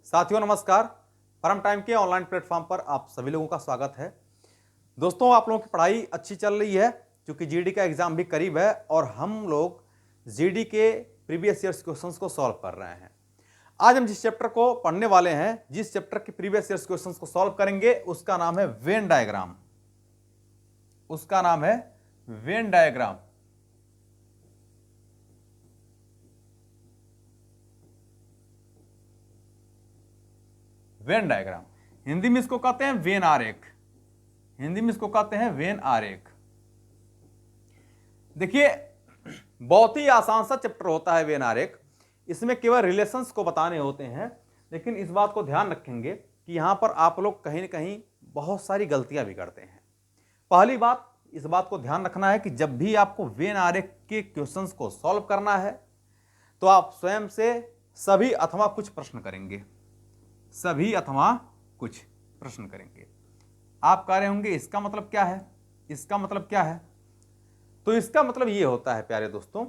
साथियों नमस्कार। परम टाइम के ऑनलाइन प्लेटफॉर्म पर आप सभी लोगों का स्वागत है। दोस्तों, आप लोगों की पढ़ाई अच्छी चल रही है क्योंकि जीडी का एग्जाम भी करीब है और हम लोग जीडी के प्रीवियस ईयर्स क्वेश्चंस को सॉल्व कर रहे हैं। आज हम जिस चैप्टर को पढ़ने वाले हैं, जिस चैप्टर के प्रीवियस ईयर्स क्वेश्चंस को सॉल्व करेंगे, उसका नाम है वेन डायग्राम। उसका नाम है Venn diagram. Venn diagram Hindi में इसको कहते हैं वेन आरेख। हिंदी में इसको कहते हैं वेन आरेख। देखिए, बहुत ही आसान सा चैप्टर होता है वेन आरेख। इसमें केवल रिलेशंस को बताने होते हैं, लेकिन इस बात को ध्यान रखेंगे कि यहां पर आप लोग कहीं ना कहीं बहुत सारी गलतियां भी करते हैं। पहली बात, इस बात को ध्यान रखना है कि जब भी आपको वेन आरेख के क्वेश्चंस को सॉल्व करना है तो आप स्वयं से सभी अथवा कुछ प्रश्न करेंगे। सभी अथवा कुछ प्रश्न करेंगे। आप कह रहे होंगे इसका मतलब क्या है, इसका मतलब क्या है? तो इसका मतलब यह होता है प्यारे दोस्तों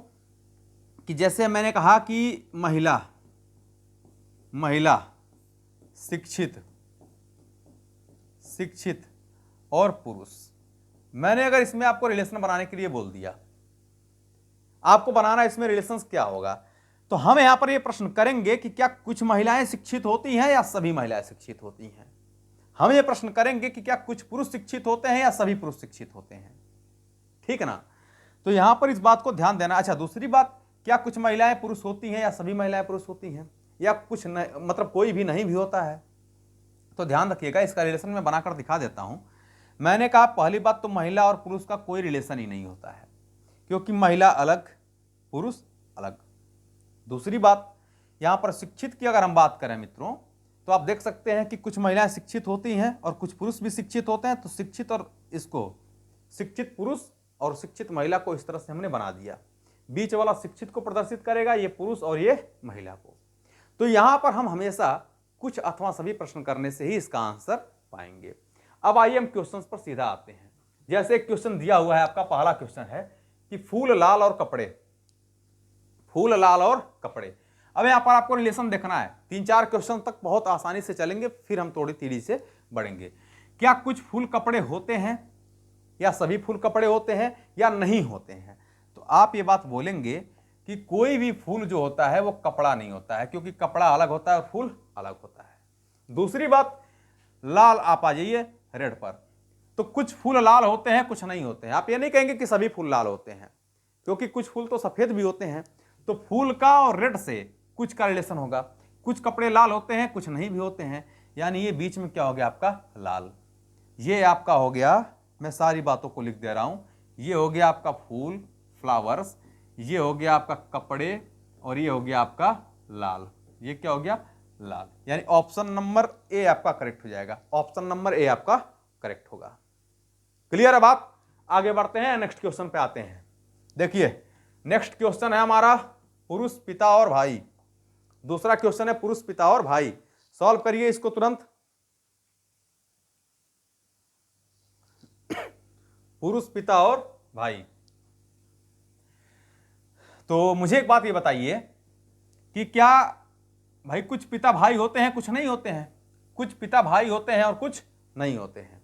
कि जैसे मैंने कहा कि महिला शिक्षित और पुरुष, मैंने अगर इसमें आपको रिलेशन बनाने के लिए बोल दिया, आपको बनाना इसमें रिलेशंस क्या होगा, तो हम यहां पर यह प्रश्न करेंगे कि क्या कुछ महिलाएं शिक्षित होती हैं या सभी महिलाएं शिक्षित होती हैं। हम यह प्रश्न करेंगे कि क्या कुछ पुरुष शिक्षित होते हैं या सभी पुरुष शिक्षित होते हैं। ठीक है ना? तो यहां पर इस बात को ध्यान देना। अच्छा, दूसरी बात, क्या कुछ महिलाएं पुरुष होती हैं या सभी महिलाएं पुरुष होती हैं, या कुछ मतलब कोई भी नहीं भी होता है। तो ध्यान रखिएगा, इसका रिलेशन मैं बनाकर दिखा देता हूं। मैंने कहा पहली बात तो महिला और पुरुष का कोई रिलेशन ही नहीं होता है, क्योंकि महिला अलग, पुरुष अलग। दूसरी बात, यहां पर शिक्षित की अगर हम बात करें मित्रों, तो आप देख सकते हैं कि कुछ महिलाएं शिक्षित होती हैं और कुछ पुरुष भी शिक्षित होते हैं। तो शिक्षित और इसको शिक्षित पुरुष और शिक्षित महिला को इस तरह से हमने बना दिया। बीच वाला शिक्षित को प्रदर्शित करेगा, ये पुरुष और ये महिला को। तो यहां पर हम हमेशा कुछ अथवा सभी प्रश्न करने से ही इसका आंसर पाएंगे। अब आइए हम क्वेश्चन पर सीधा आते हैं। जैसे एक क्वेश्चन दिया हुआ है, आपका पहला क्वेश्चन है कि फूल लाल और कपड़े, फूल लाल और कपड़े। अब यहां पर आपको रिलेशन देखना है। 3-4 क्वेश्चन तक बहुत आसानी से चलेंगे, फिर हम थोड़ी तेजी से बढ़ेंगे। क्या कुछ फूल कपड़े होते हैं या सभी फूल कपड़े होते हैं या नहीं होते हैं? तो आप ये बात बोलेंगे कि कोई भी फूल जो होता है वो कपड़ा नहीं होता है, क्योंकि कपड़ा अलग होता है और फूल अलग होता है। दूसरी बात, लाल, आप आ जाइए रेड पर। तो कुछ फूल लाल होते हैं, कुछ नहीं होते हैं। आप ये नहीं कहेंगे कि सभी फूल लाल होते हैं, क्योंकि कुछ फूल तो सफेद भी होते हैं। तो फूल का और रेड से कुछ का रिलेशन होगा। कुछ कपड़े लाल होते हैं, कुछ नहीं भी होते हैं, यानी ये बीच में क्या हो गया आपका लाल। ये आपका हो गया, मैं सारी बातों को लिख दे रहा हूं, ये हो गया आपका फूल, फ्लावर्स, ये हो गया आपका कपड़े, और ये हो गया आपका लाल। ये क्या हो गया? लाल। यानी ऑप्शन नंबर ए आपका करेक्ट हो जाएगा। ऑप्शन नंबर ए आपका करेक्ट होगा। क्लियर है बात? आगे बढ़ते हैं, नेक्स्ट क्वेश्चन पे आते हैं। देखिए, नेक्स्ट क्वेश्चन है हमारा पुरुष, पिता और भाई। दूसरा क्वेश्चन है पुरुष, पिता और भाई। सॉल्व करिए इसको तुरंत। पुरुष, पिता और भाई। तो मुझे एक बात ये बताइए कि क्या भाई कुछ पिता भाई होते हैं, कुछ नहीं होते हैं? कुछ पिता भाई होते हैं और कुछ नहीं होते हैं।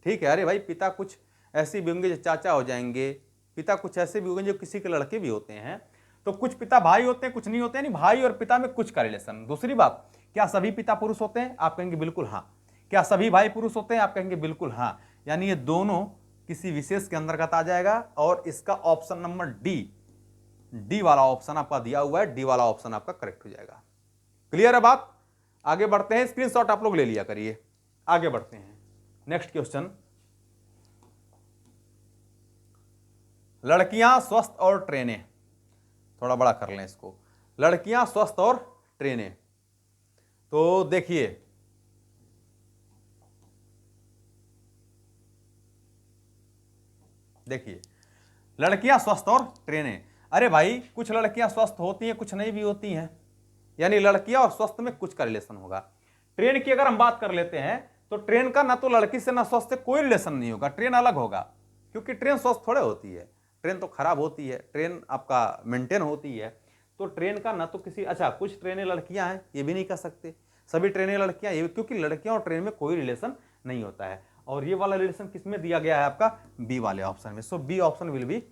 ठीक है। अरे भाई, पिता कुछ ऐसे भी होंगे जो चाचा हो जाएंगे, पिता कुछ ऐसे भी होंगे जो किसी के लड़के भी होते हैं। तो कुछ पिता भाई होते हैं, कुछ नहीं होते हैं। नहीं, भाई और पिता में कुछ का रिलेशन। दूसरी बात, क्या सभी पिता पुरुष होते हैं? आप कहेंगे बिल्कुल हाँ। क्या सभी भाई पुरुष होते हैं? आप कहेंगे बिल्कुल हाँ। यानी ये दोनों किसी विशेष के अंतर्गत आ जाएगा, और इसका ऑप्शन नंबर डी वाला ऑप्शन आपका दिया हुआ है, डी वाला ऑप्शन आपका करेक्ट हो जाएगा। क्लियर है बात? आगे बढ़ते हैं। स्क्रीनशॉट आप लोग ले लिया करिए। आगे बढ़ते हैं। नेक्स्ट क्वेश्चन, लड़कियां स्वस्थ और ट्रेनें। थोड़ा बड़ा कर लें इसको, लड़कियां स्वस्थ और ट्रेनें। तो देखिए, लड़कियां स्वस्थ और ट्रेनें। अरे भाई, कुछ लड़कियां स्वस्थ होती हैं, कुछ नहीं भी होती हैं, यानी लड़कियां और स्वस्थ में कुछ का रिलेशन होगा। ट्रेन की अगर हम बात कर लेते हैं, तो ट्रेन का ना तो लड़की से ना स्वस्थ से कोई रिलेशन नहीं होगा। ट्रेन अलग होगा, क्योंकि ट्रेन स्वस्थ थोड़े होती है, ट्रेन तो खराब होती है, ट्रेन आपका मेंटेन होती है। तो ट्रेन का ना तो किसी, अच्छा कुछ ट्रेनें लड़कियां हैं, ये भी नहीं कह सकते। सभी ट्रेनें लड़कियां, ये क्योंकि लड़कियां और ट्रेन में कोई रिलेशन नहीं होता है। और ये वाला रिलेशन किसमें दिया गया है आपका, बी वाले ऑप्शन में। So B option will be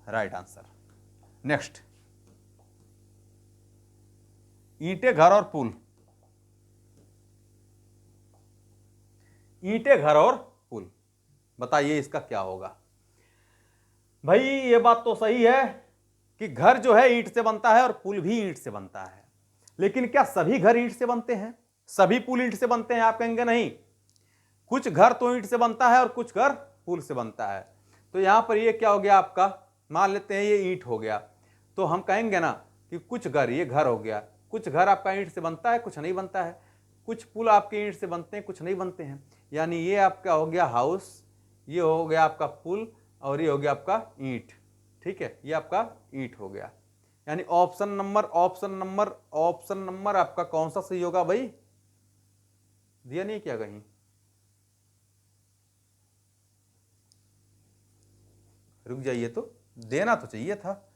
right answer. Next, ईंटें, घर और पुल। ईंटें, घर और पुल, बताइए इसका क्या होगा। भाई ये बात तो सही है कि घर जो है ईंट से बनता है और पुल भी ईंट से बनता है, लेकिन क्या सभी घर ईंट से बनते हैं, सभी पुल ईंट से बनते हैं? आप कहेंगे नहीं, कुछ घर तो ईंट से बनता है और कुछ घर पुल से बनता है। तो यहां पर ये क्या हो गया आपका, मान लेते हैं ये ईंट हो गया, तो हम कहेंगे ना कि कुछ घर, ये घर हो गया, कुछ घर आपका ईंट से बनता है, कुछ नहीं बनता है, कुछ पुल आपके ईंट से बनते हैं, कुछ नहीं बनते हैं। यानी ये आपका हो गया हाउस, ये हो गया आपका पुल, और ये हो गया आपका ईंट। ठीक है, ये आपका ईंट हो गया। यानी ऑप्शन नंबर आपका कौन सा सही होगा भाई? दिया नहीं क्या कहीं? रुक जाइए, तो देना तो चाहिए था।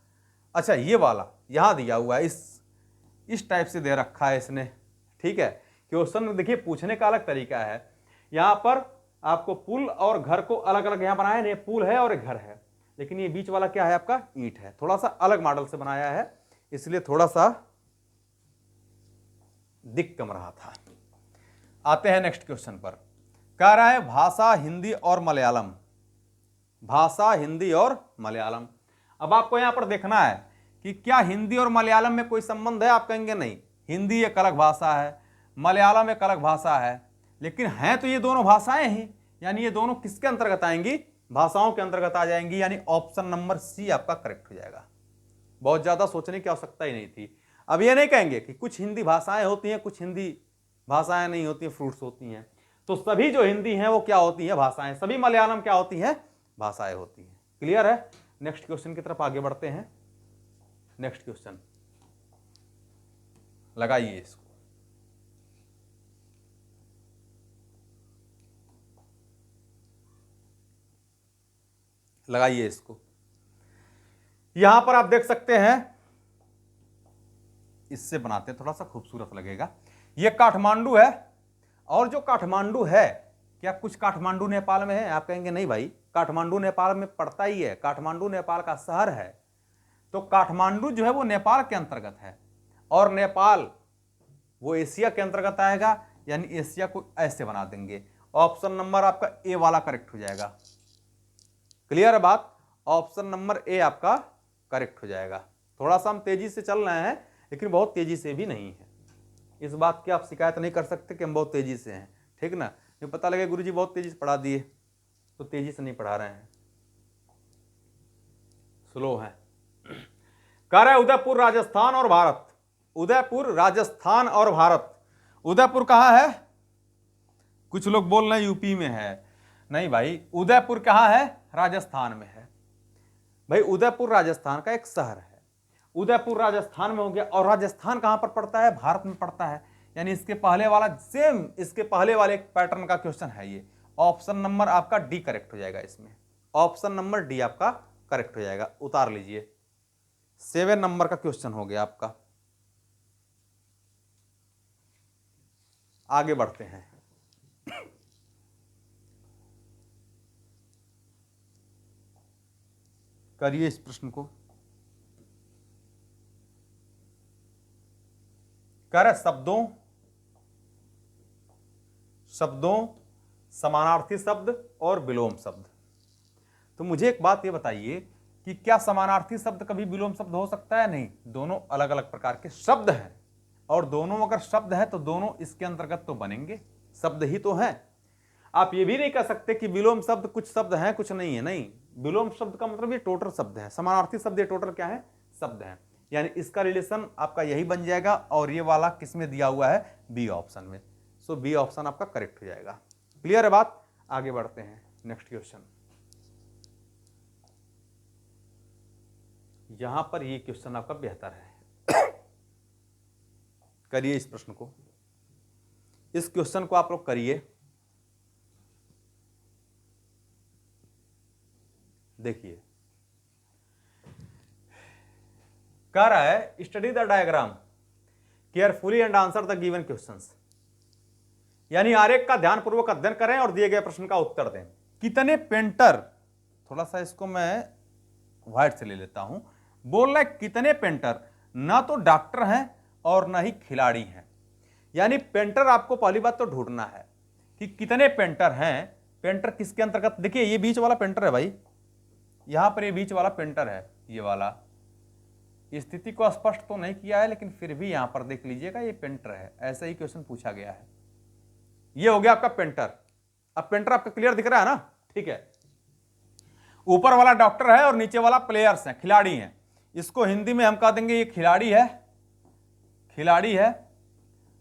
अच्छा, ये वाला यहां दिया हुआ है, इस टाइप से दे रखा है इसने। ठीक है, क्वेश्चन देखिए पूछने का अलग तरीका है। यहां पर आपको पुल और घर को अलग अलग यहां बनाया है, पुल है और घर है, लेकिन ये बीच वाला क्या है आपका, ईंट है। थोड़ा सा अलग मॉडल से बनाया है, इसलिए थोड़ा सा दिख कम रहा था। आते हैं नेक्स्ट क्वेश्चन पर। कह रहा है भाषा हिंदी और मलयालम, भाषा हिंदी और मलयालम। अब आपको यहां पर देखना है कि क्या हिंदी और मलयालम में कोई संबंध है? आप कहेंगे नहीं, हिंदी एक अलग भाषा है, मलयालम एक अलग भाषा है, लेकिन हैं तो ये दोनों भाषाएं ही। यानी ये दोनों किसके अंतर्गत आएंगी, भाषाओं के अंतर्गत आ जाएंगी। यानी ऑप्शन नंबर सी आपका करेक्ट हो जाएगा। बहुत ज्यादा सोचने की आवश्यकता ही नहीं थी। अब ये नहीं कहेंगे कि कुछ हिंदी भाषाएं होती हैं, कुछ हिंदी भाषाएं नहीं होती हैं, फ्रूट्स होती हैं। तो सभी जो हिंदी हैं वो क्या होती हैं, भाषाएं। सभी मलयालम क्या होती हैं, भाषाएं होती हैं। क्लियर है? नेक्स्ट क्वेश्चन की तरफ आगे बढ़ते हैं। नेक्स्ट क्वेश्चन लगाइए इसको, लगाइए इसको। यहां पर आप देख सकते हैं, इससे बनाते हैं, थोड़ा सा खूबसूरत लगेगा। ये काठमांडू है, और जो काठमांडू है, क्या कुछ काठमांडू नेपाल में है? आप कहेंगे नहीं भाई, काठमांडू नेपाल में पड़ता ही है, काठमांडू नेपाल का शहर है। तो काठमांडू जो है वो नेपाल के अंतर्गत है, और नेपाल वो एशिया के अंतर्गत आएगा। यानी एशिया को ऐसे बना देंगे। ऑप्शन नंबर आपका ए वाला करेक्ट हो जाएगा। क्लियर है बात? ऑप्शन नंबर ए आपका करेक्ट हो जाएगा। थोड़ा सा हम तेजी से चल रहे हैं, लेकिन बहुत तेजी से भी नहीं है। इस बात की आप शिकायत नहीं कर सकते कि हम बहुत तेजी से हैं, ठीक ना? नहीं पता लगे गुरुजी बहुत तेजी से पढ़ा दिए, तो तेजी से नहीं पढ़ा रहे हैं, स्लो है। कह रहे उदयपुर राजस्थान और भारत, उदयपुर राजस्थान और भारत। उदयपुर कहां है? कुछ लोग बोल रहे हैं यूपी में है। नहीं भाई, उदयपुर कहां है? राजस्थान में है। भाई उदयपुर राजस्थान का एक शहर है, उदयपुर राजस्थान में हो गया। और राजस्थान कहां पर पड़ता है? भारत में पड़ता है। यानी इसके पहले वाला सेम, इसके पहले वाले पैटर्न का क्वेश्चन है ये। ऑप्शन नंबर आपका डी करेक्ट हो जाएगा इसमें। ऑप्शन नंबर डी आपका करेक्ट हो जाएगा, उतार लीजिए। 7 नंबर का क्वेश्चन हो गया आपका। आगे बढ़ते हैं। करिए इस प्रश्न को। कर शब्दों समानार्थी शब्द और विलोम शब्द। तो मुझे एक बात ये बताइए कि क्या समानार्थी शब्द कभी विलोम शब्द हो सकता है? नहीं, दोनों अलग अलग प्रकार के शब्द हैं, और दोनों अगर शब्द है तो दोनों इसके अंतर्गत तो बनेंगे, शब्द ही तो हैं। आप ये भी नहीं कह सकते कि विलोम शब्द कुछ शब्द हैं कुछ नहीं है। नहीं, विलोम शब्द का मतलब ये टोटल शब्द है, समानार्थी शब्द ये टोटल क्या है? शब्द है। यानी इसका रिलेशन आपका यही बन जाएगा, और ये वाला किसमें दिया हुआ है? बी ऑप्शन में। सो बी ऑप्शन आपका करेक्ट हो जाएगा। क्लियर है बात? आगे बढ़ते हैं। नेक्स्ट क्वेश्चन, यहां पर ये क्वेश्चन आपका बेहतर है। करिए इस प्रश्न को, इस क्वेश्चन को आप लोग करिए। देखिए, कह रहा है study the diagram carefully and answer the given questions. यानी आरेख का ध्यानपूर्वक अध्ययन करें और दिए गए प्रश्न का उत्तर दें। कितने पेंटर, थोड़ा सा इसको मैं व्हाइट से ले लेता हूं, बोल रहा है कितने पेंटर ना तो डॉक्टर हैं और ना ही खिलाड़ी हैं। यानी पेंटर आपको पहली बात तो ढूंढना है कि कितने पेंटर हैं। पेंटर किसके अंतर्गत, देखिए ये बीच वाला पेंटर है भाई, यहां पर ये बीच वाला पेंटर है, ये वाला। स्थिति को स्पष्ट तो नहीं किया है लेकिन फिर भी यहां पर देख लीजिएगा ये पेंटर है, ऐसा ही क्वेश्चन पूछा गया है। ये हो गया आपका पेंटर। अब पेंटर आपका क्लियर दिख रहा है ना, ठीक है। ऊपर वाला डॉक्टर है और नीचे वाला प्लेयर्स हैं, खिलाड़ी हैं। इसको हिंदी में हम कह देंगे ये खिलाड़ी है, खिलाड़ी है।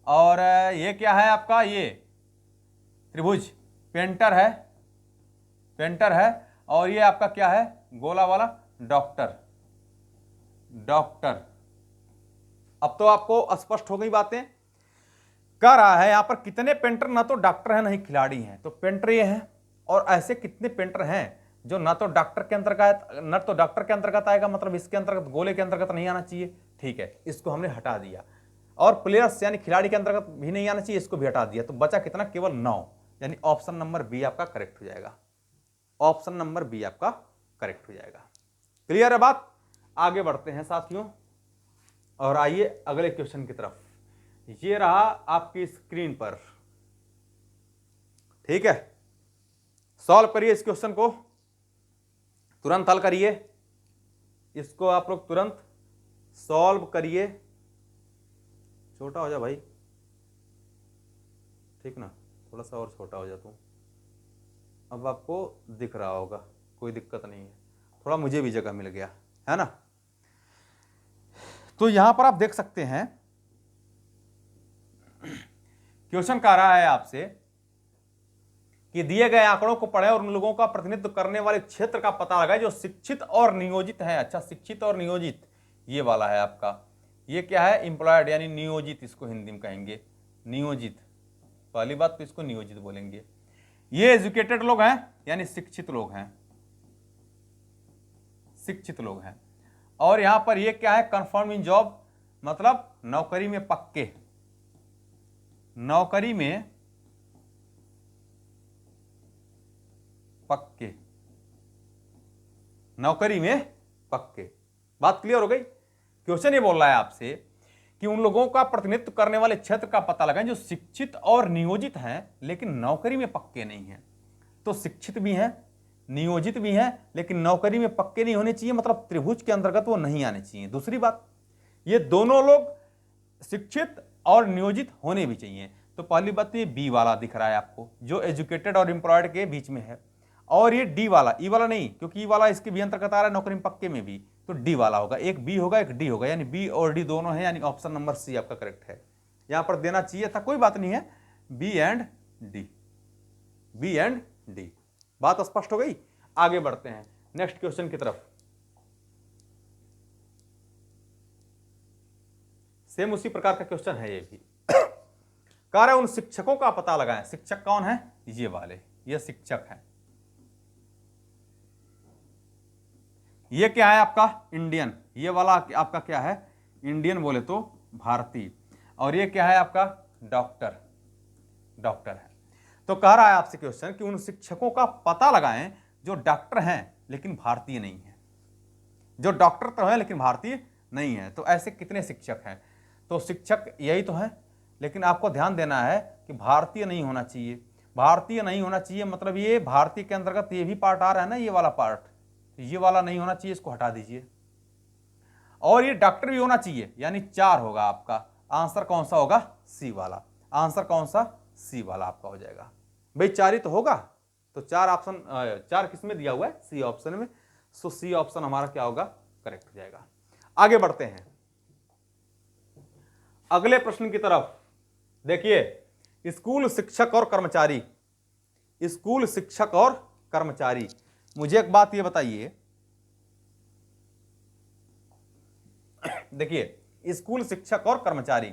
और ये क्या है आपका, ये त्रिभुज पेंटर है, पेंटर है। और ये आपका क्या है, गोला वाला डॉक्टर, डॉक्टर। अब तो आपको स्पष्ट हो गई बातें। कह रहा है यहां पर कितने पेंटर ना तो डॉक्टर है ना ही खिलाड़ी हैं, तो पेंटर ये है। और ऐसे कितने पेंटर हैं जो ना तो डॉक्टर के अंतर्गत, न तो डॉक्टर के अंतर्गत आएगा, मतलब इसके अंतर्गत, गोले के अंतर्गत नहीं आना चाहिए, ठीक है, इसको हमने हटा दिया। और प्लेयर्स यानी खिलाड़ी के अंतर्गत भी नहीं आना चाहिए, इसको भी हटा दिया। तो बचा कितना, केवल 9, यानी ऑप्शन नंबर बी आपका करेक्ट हो जाएगा। ऑप्शन नंबर बी आपका करेक्ट हो जाएगा। क्लियर है बात। आगे बढ़ते हैं साथियों और आइए अगले क्वेश्चन की तरफ। ये रहा आपकी स्क्रीन पर, ठीक है। सॉल्व करिए इस क्वेश्चन को, तुरंत हल करिए इसको, आप लोग तुरंत सॉल्व करिए। छोटा हो जा भाई, ठीक ना, थोड़ा सा और छोटा हो जा तू। अब आपको दिख रहा होगा, कोई दिक्कत नहीं है, थोड़ा मुझे भी जगह मिल गया है ना। तो यहां पर आप देख सकते हैं क्वेश्चन कह रहा है आपसे कि दिए गए आंकड़ों को पढ़ें और उन लोगों का प्रतिनिधित्व करने वाले क्षेत्र का पता लगाएं जो शिक्षित और नियोजित हैं। अच्छा, शिक्षित और नियोजित ये वाला है आपका। ये क्या है, एम्प्लॉयड यानी नियोजित, इसको हिंदी में कहेंगे नियोजित। पहली बात तो इसको नियोजित बोलेंगे। ये एजुकेटेड लोग हैं यानी शिक्षित लोग हैं, शिक्षित लोग हैं। और यहां पर ये क्या है, कंफर्म इन जॉब, मतलब नौकरी में पक्के, नौकरी में पक्के, नौकरी में पक्के। बात क्लियर हो गई। क्वेश्चन ये बोल रहा है आपसे कि उन लोगों का प्रतिनिधित्व करने वाले क्षेत्र का पता लगाएं जो शिक्षित और नियोजित हैं लेकिन नौकरी में पक्के नहीं हैं। तो शिक्षित भी हैं, नियोजित भी हैं, लेकिन नौकरी में पक्के नहीं होने चाहिए, मतलब त्रिभुज के अंतर्गत वो नहीं आने चाहिए। दूसरी बात, ये दोनों लोग शिक्षित और नियोजित होने भी चाहिए। तो पहली बात तो ये बी वाला दिख रहा है आपको, जो एजुकेटेड और एम्प्लॉयड के बीच में है। और ये डी वाला, ई वाला नहीं, क्योंकि ई वाला इसके भी अंतर्गत आ रहा है नौकरी में पक्के में भी, तो डी वाला होगा। एक बी होगा एक डी होगा, यानी बी और डी दोनों है, यानी ऑप्शन नंबर सी आपका करेक्ट है। यहां पर देना चाहिए था, कोई बात नहीं है, B and D, B and D. बात स्पष्ट हो गई। आगे बढ़ते हैं नेक्स्ट क्वेश्चन की तरफ। सेम उसी प्रकार का क्वेश्चन है ये भी। कह रहे उन शिक्षकों का पता लगाएं। शिक्षक कौन है, ये वाले, ये शिक्षक हैं। ये क्या है आपका, इंडियन, ये वाला आपका क्या है, इंडियन बोले तो भारतीय। और ये क्या है आपका, डॉक्टर, डॉक्टर है। तो कह रहा है आपसे क्वेश्चन कि उन शिक्षकों का पता लगाएं जो डॉक्टर हैं लेकिन भारतीय नहीं है। जो डॉक्टर तो है लेकिन भारतीय नहीं है। तो ऐसे कितने शिक्षक हैं, तो शिक्षक यही तो है, लेकिन आपको ध्यान देना है कि भारतीय नहीं होना चाहिए। भारतीय नहीं होना चाहिए मतलब ये भारतीय के अंतर्गत ये भी पार्ट आ रहा है ना, ये वाला पार्ट, ये वाला नहीं होना चाहिए, इसको हटा दीजिए। और ये डॉक्टर भी होना चाहिए, यानी 4 होगा आपका। आंसर कौन सा होगा, सी वाला। आंसर कौन सा, सी वाला आपका हो जाएगा। भाई 4 ही तो होगा, तो 4 ऑप्शन, 4 किसमें दिया हुआ है, सी ऑप्शन में। सो सी ऑप्शन हमारा क्या होगा, करेक्ट हो जाएगा। आगे बढ़ते हैं अगले प्रश्न की तरफ। देखिए, स्कूल शिक्षक और कर्मचारी, स्कूल शिक्षक और कर्मचारी। मुझे एक बात ये बताइए, देखिए स्कूल शिक्षक और कर्मचारी,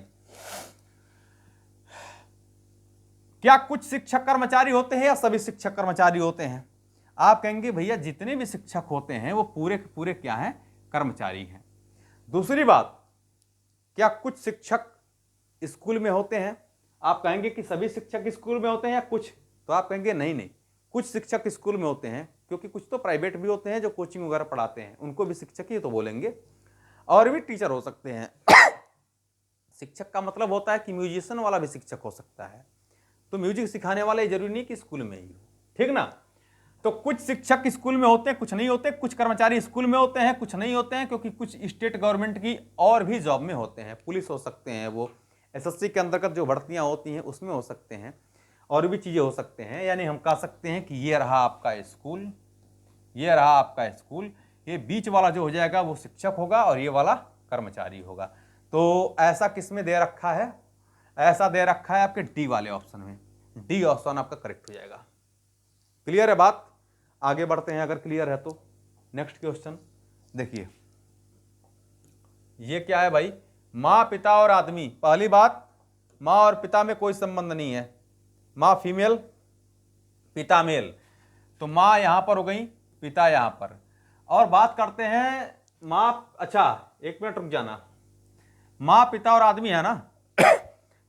क्या कुछ शिक्षक कर्मचारी होते हैं या सभी शिक्षक कर्मचारी होते हैं? आप कहेंगे भैया जितने भी शिक्षक होते हैं वो पूरे के पूरे क्या हैं, कर्मचारी हैं। दूसरी बात, क्या कुछ शिक्षक स्कूल में होते हैं आप कहेंगे कि सभी शिक्षक स्कूल में होते हैं या कुछ, तो आप कहेंगे नहीं नहीं, कुछ शिक्षक स्कूल में होते हैं, क्योंकि कुछ तो प्राइवेट भी होते हैं जो कोचिंग वगैरह पढ़ाते हैं, उनको भी शिक्षक ही तो बोलेंगे, और भी टीचर हो सकते हैं। शिक्षक का मतलब होता है कि म्यूजिशियन वाला भी शिक्षक हो सकता है, तो म्यूजिक सिखाने वाला ये जरूरी नहीं कि स्कूल में ही हो, ठीक ना। तो कुछ शिक्षक स्कूल में होते हैं, कुछ नहीं होते, कुछ कर्मचारी स्कूल में होते हैं, कुछ नहीं होते हैं, क्योंकि कुछ स्टेट गवर्नमेंट की और भी जॉब में होते हैं, पुलिस हो सकते हैं, वो एसएससी के अंतर्गत जो भर्तियां होती हैं उसमें हो सकते हैं, और भी चीज़ें हो सकते हैं। यानी हम कह सकते हैं कि ये रहा आपका स्कूल, ये रहा आपका स्कूल, ये बीच वाला जो हो जाएगा वो शिक्षक होगा और ये वाला कर्मचारी होगा। तो ऐसा किस में दे रखा है, ऐसा दे रखा है आपके डी वाले ऑप्शन में, डी ऑप्शन आपका करेक्ट हो जाएगा। क्लियर है बात, आगे बढ़ते हैं अगर क्लियर है तो। नेक्स्ट क्वेश्चन देखिए, ये क्या है भाई, माँ पिता और आदमी। पहली बात, माँ और पिता में कोई संबंध नहीं है, माँ फीमेल पिता मेल, तो माँ यहां पर हो गई, पिता यहां पर। और बात करते हैं माँ, अच्छा एक मिनट रुक जाना, माँ पिता और आदमी है ना,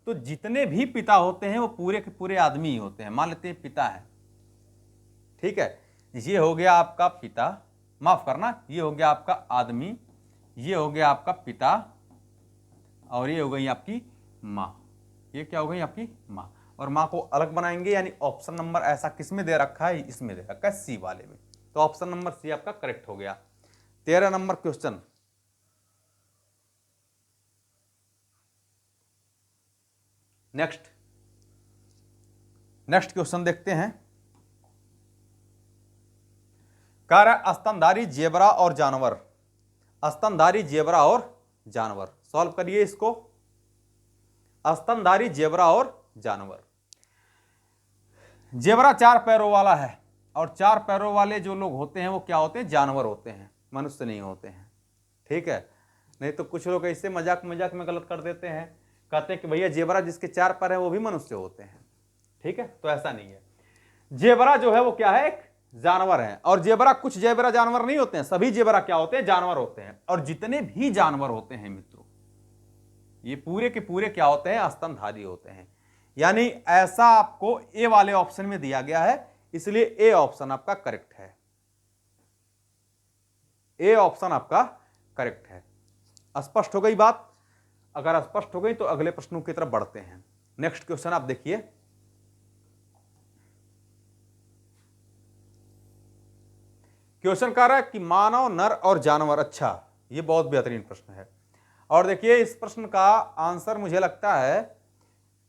तो जितने भी पिता होते हैं वो पूरे के पूरे आदमी ही होते हैं। मान लेते हैं पिता है, ठीक है, ये हो गया आपका पिता, माफ करना, ये हो गया आपका आदमी, ये हो गया आपका पिता, और ये हो गई आपकी माँ, ये क्या हो गई आपकी माँ। और माँ को अलग बनाएंगे, यानी ऑप्शन नंबर ऐसा किस में दे रखा है, इसमें दे रखा है सी वाले में, तो ऑप्शन नंबर सी आपका करेक्ट हो गया। 13 नंबर क्वेश्चन, नेक्स्ट क्वेश्चन देखते हैं। कह रहा है स्तनधारी जेबरा और जानवर, स्तनधारी जेबरा और जानवर, सॉल्व करिए इसको। स्तनधारी जेबरा और जानवर, जेबरा 4 पैरों वाला है, और 4 पैरों वाले जो लोग होते हैं वो क्या होते हैं, जानवर होते हैं, मनुष्य नहीं होते हैं, ठीक है। नहीं तो कुछ लोग ऐसे मजाक मजाक में गलत कर देते हैं, कहते हैं कि भैया जेबरा जिसके 4 पैर है वो भी मनुष्य होते हैं, ठीक है, तो ऐसा नहीं है। जेबरा जो है वो क्या है, एक जानवर है, और जेबरा कुछ जेबरा जानवर नहीं होते हैं, सभी जेबरा क्या होते हैं, जानवर होते हैं। और जितने भी जानवर होते हैं मित्रों, ये पूरे के पूरे क्या होते हैं, स्तनधारी होते हैं। यानी ऐसा आपको ए वाले ऑप्शन में दिया गया है, इसलिए ए ऑप्शन आपका करेक्ट है, ए ऑप्शन आपका करेक्ट है। स्पष्ट हो गई बात, अगर स्पष्ट हो गई तो अगले प्रश्नों की तरफ बढ़ते हैं। नेक्स्ट क्वेश्चन आप देखिए, क्वेश्चन कह रहा है कि मानव, नर और जानवर। अच्छा, ये बहुत बेहतरीन प्रश्न है, और देखिए इस प्रश्न का आंसर मुझे लगता है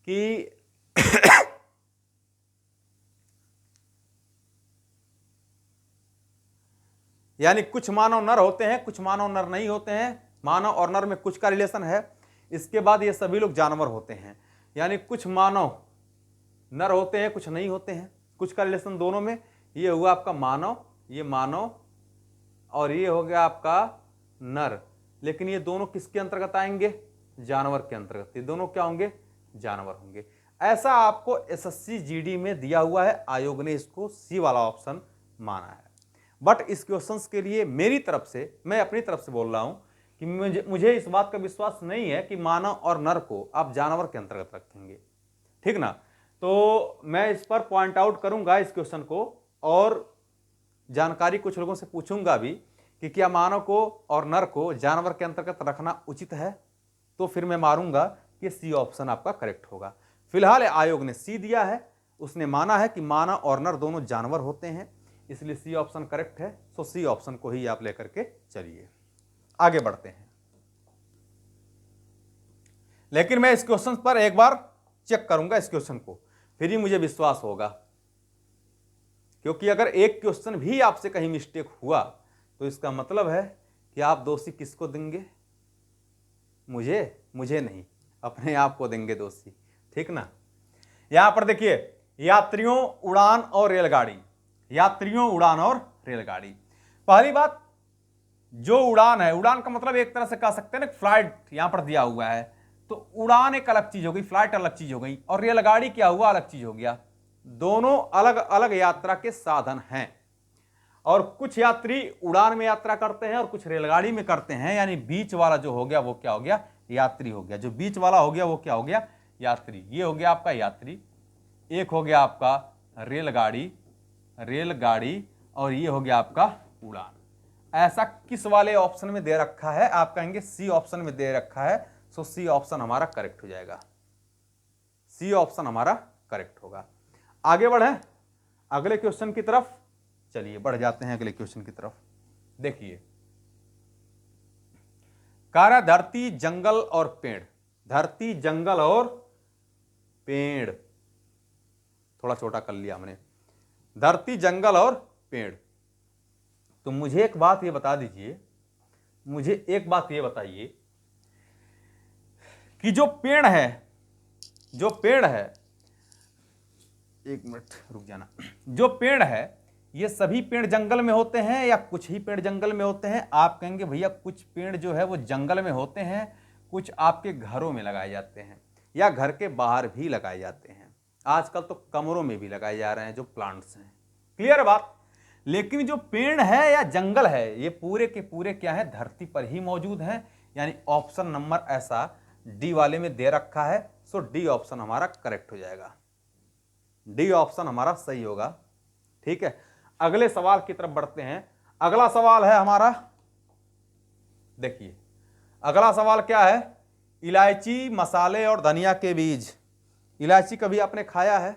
कि यानी कुछ मानव नर होते हैं, कुछ मानव नर नहीं होते हैं, मानव और नर में कुछ का रिलेशन है, इसके बाद ये सभी लोग जानवर होते हैं। यानी कुछ मानव नर होते हैं, कुछ नहीं होते हैं, कुछ का रिलेशन दोनों में। ये हुआ आपका मानव, ये मानव, और ये हो गया आपका नर, लेकिन ये दोनों किसके अंतर्गत आएंगे, जानवर के अंतर्गत। ये दोनों क्या होंगे, जानवर होंगे। ऐसा आपको एसएससी जीडी में दिया हुआ है, आयोग ने इसको सी वाला ऑप्शन माना है। बट इस क्वेश्चंस के लिए मेरी तरफ से, मैं अपनी तरफ से बोल रहा हूं कि मुझे इस बात का विश्वास नहीं है कि मानव और नर को आप जानवर के अंतर्गत रखेंगे, ठीक ना। तो मैं इस पर पॉइंट आउट करूंगा इस क्वेश्चन को, और जानकारी कुछ लोगों से पूछूंगा भी कि क्या मानव को और नर को जानवर के अंतर्गत रखना उचित है, तो फिर मैं मारूंगा कि सी ऑप्शन आपका करेक्ट होगा। फिलहाल आयोग ने सी दिया है, उसने माना है कि मानव और नर दोनों जानवर होते हैं, इसलिए सी ऑप्शन करेक्ट है। सो सी ऑप्शन को ही आप लेकर के चलिए, आगे बढ़ते हैं। लेकिन मैं इस क्वेश्चन पर एक बार चेक करूंगा इस क्वेश्चन को, फिर ही मुझे विश्वास होगा, क्योंकि अगर एक क्वेश्चन भी आपसे कहीं मिस्टेक हुआ तो इसका मतलब है कि आप दोषी किसको देंगे, मुझे नहीं, अपने आप को देंगे दोषी, ठीक ना। यहां पर देखिए, यात्रियों, उड़ान और रेलगाड़ी, यात्रियों, उड़ान और रेलगाड़ी। पहली बात, जो उड़ान है, उड़ान का मतलब एक तरह से कह सकते हैं ना, फ्लाइट यहां पर दिया हुआ है, तो उड़ान एक अलग चीज हो गई, फ्लाइट अलग चीज हो गई, और रेलगाड़ी क्या हुआ, अलग चीज हो गया। दोनों अलग अलग यात्रा के साधन हैं, और कुछ यात्री उड़ान में यात्रा करते हैं और कुछ रेलगाड़ी में करते हैं। यानी बीच वाला जो हो गया वो क्या हो गया, यात्री हो गया। जो बीच वाला हो गया वो क्या हो गया, यात्री, ये हो गया आपका यात्री। एक हो गया आपका रेलगाड़ी, रेलगाड़ी, और ये हो गया आपका उड़ान। ऐसा किस वाले ऑप्शन में दे रखा है? आप कहेंगे सी ऑप्शन में दे रखा है, सो सी ऑप्शन हमारा करेक्ट हो जाएगा, सी ऑप्शन हमारा करेक्ट होगा। आगे बढ़े अगले क्वेश्चन की तरफ, चलिए बढ़ जाते हैं अगले क्वेश्चन की तरफ। देखिए, कार्य धरती, जंगल और पेड़, धरती, जंगल और पेड़, थोड़ा छोटा कर लिया हमने, धरती, जंगल और पेड़। तो मुझे एक बात ये बता दीजिए, मुझे एक बात ये बताइए कि जो पेड़ है, जो पेड़ है, एक मिनट रुक जाना, जो पेड़ है ये सभी पेड़ जंगल में होते हैं या कुछ ही पेड़ जंगल में होते हैं? आप कहेंगे भैया कुछ पेड़ जो है वो जंगल में होते हैं, कुछ आपके घरों में लगाए जाते हैं या घर के बाहर भी लगाए जाते हैं, आजकल तो कमरों में भी लगाए जा रहे हैं जो प्लांट्स हैं। क्लियर बात? लेकिन जो पेड़ है या जंगल है ये पूरे के पूरे क्या है? धरती पर ही मौजूद है, यानी ऑप्शन नंबर ऐसा डी वाले में दे रखा है। सो डी ऑप्शन हमारा करेक्ट हो जाएगा, डी ऑप्शन हमारा सही होगा। ठीक है, अगले सवाल की तरफ बढ़ते हैं। अगला सवाल है हमारा, देखिए अगला सवाल क्या है? इलायची, मसाले और धनिया के बीज। इलायची कभी आपने खाया है?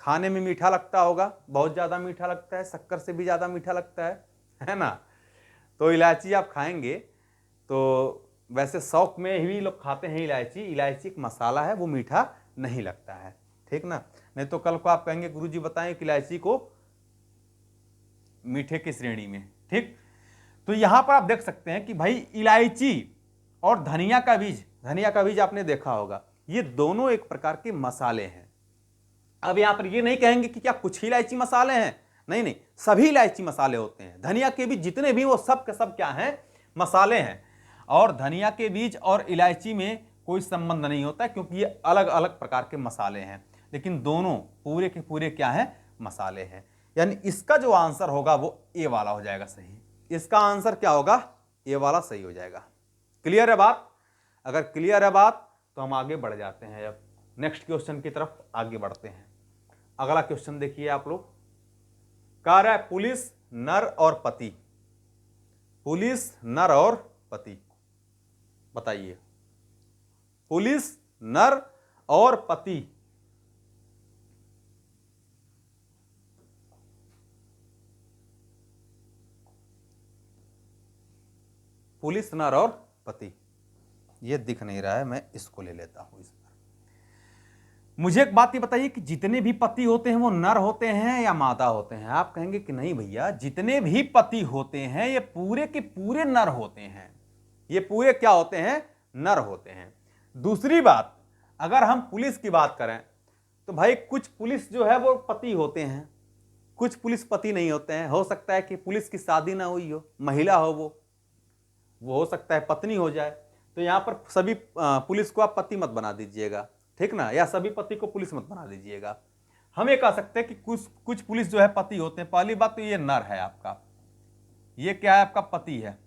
खाने में मीठा लगता होगा, बहुत ज्यादा मीठा लगता है, शक्कर से भी ज्यादा मीठा लगता है ना? तो इलायची आप खाएंगे तो वैसे शौक में ही लोग खाते हैं इलायची। इलायची एक मसाला है, वो मीठा नहीं लगता है, ठीक ना? नहीं तो कल को आप कहेंगे गुरुजी बताएं कि इलायची को मीठे की श्रेणी में। ठीक, तो यहां पर आप देख सकते हैं कि भाई इलायची और धनिया का बीज, धनिया का बीज आपने देखा होगा, ये दोनों एक प्रकार के मसाले हैं। अब यहां पर ये नहीं कहेंगे कि क्या कुछ ही इलायची मसाले हैं, नहीं नहीं, सभी इलायची मसाले होते हैं। धनिया के बीज जितने भी वो सब के सब क्या हैं? मसाले हैं। और धनिया के बीज और इलायची में कोई संबंध नहीं होता है क्योंकि ये अलग अलग प्रकार के मसाले हैं, लेकिन दोनों पूरे के पूरे क्या हैं? मसाले हैं। यानी इसका जो आंसर होगा वो ए वाला हो जाएगा सही। इसका आंसर क्या होगा? ए वाला सही हो जाएगा। क्लियर है बात? अगर क्लियर है बात तो हम आगे बढ़ जाते हैं। अब नेक्स्ट क्वेश्चन की तरफ आगे बढ़ते हैं। अगला क्वेश्चन देखिए आप लोग, कह रहा है पुलिस, नर और पति। पुलिस, नर और पति, बताइए। पुलिस, नर और पति, पुलिस, नर और पति, ये दिख नहीं रहा है, मैं इसको ले लेता हूं इस बार। मुझे एक बात ये बताइए कि जितने भी पति होते हैं वो नर होते हैं या मादा होते हैं? आप कहेंगे कि नहीं भैया, जितने भी पति होते हैं ये पूरे के पूरे नर होते हैं, ये पूरे क्या होते हैं? नर होते हैं। दूसरी बात, अगर हम पुलिस की बात करें तो भाई कुछ पुलिस जो है वो पति होते हैं, कुछ पुलिस पति नहीं होते हैं। हो सकता है कि पुलिस की शादी ना हुई हो, महिला हो, वो हो सकता है पत्नी हो जाए। तो यहां पर सभी पुलिस को आप पति मत बना दीजिएगा, ठीक ना? या सभी पति को पुलिस मत बना दीजिएगा। हम ये कह सकते हैं कि कुछ पुलिस जो है पति होते हैं। पहली बात तो ये नर है आपका, ये क्या है? आपका पति है।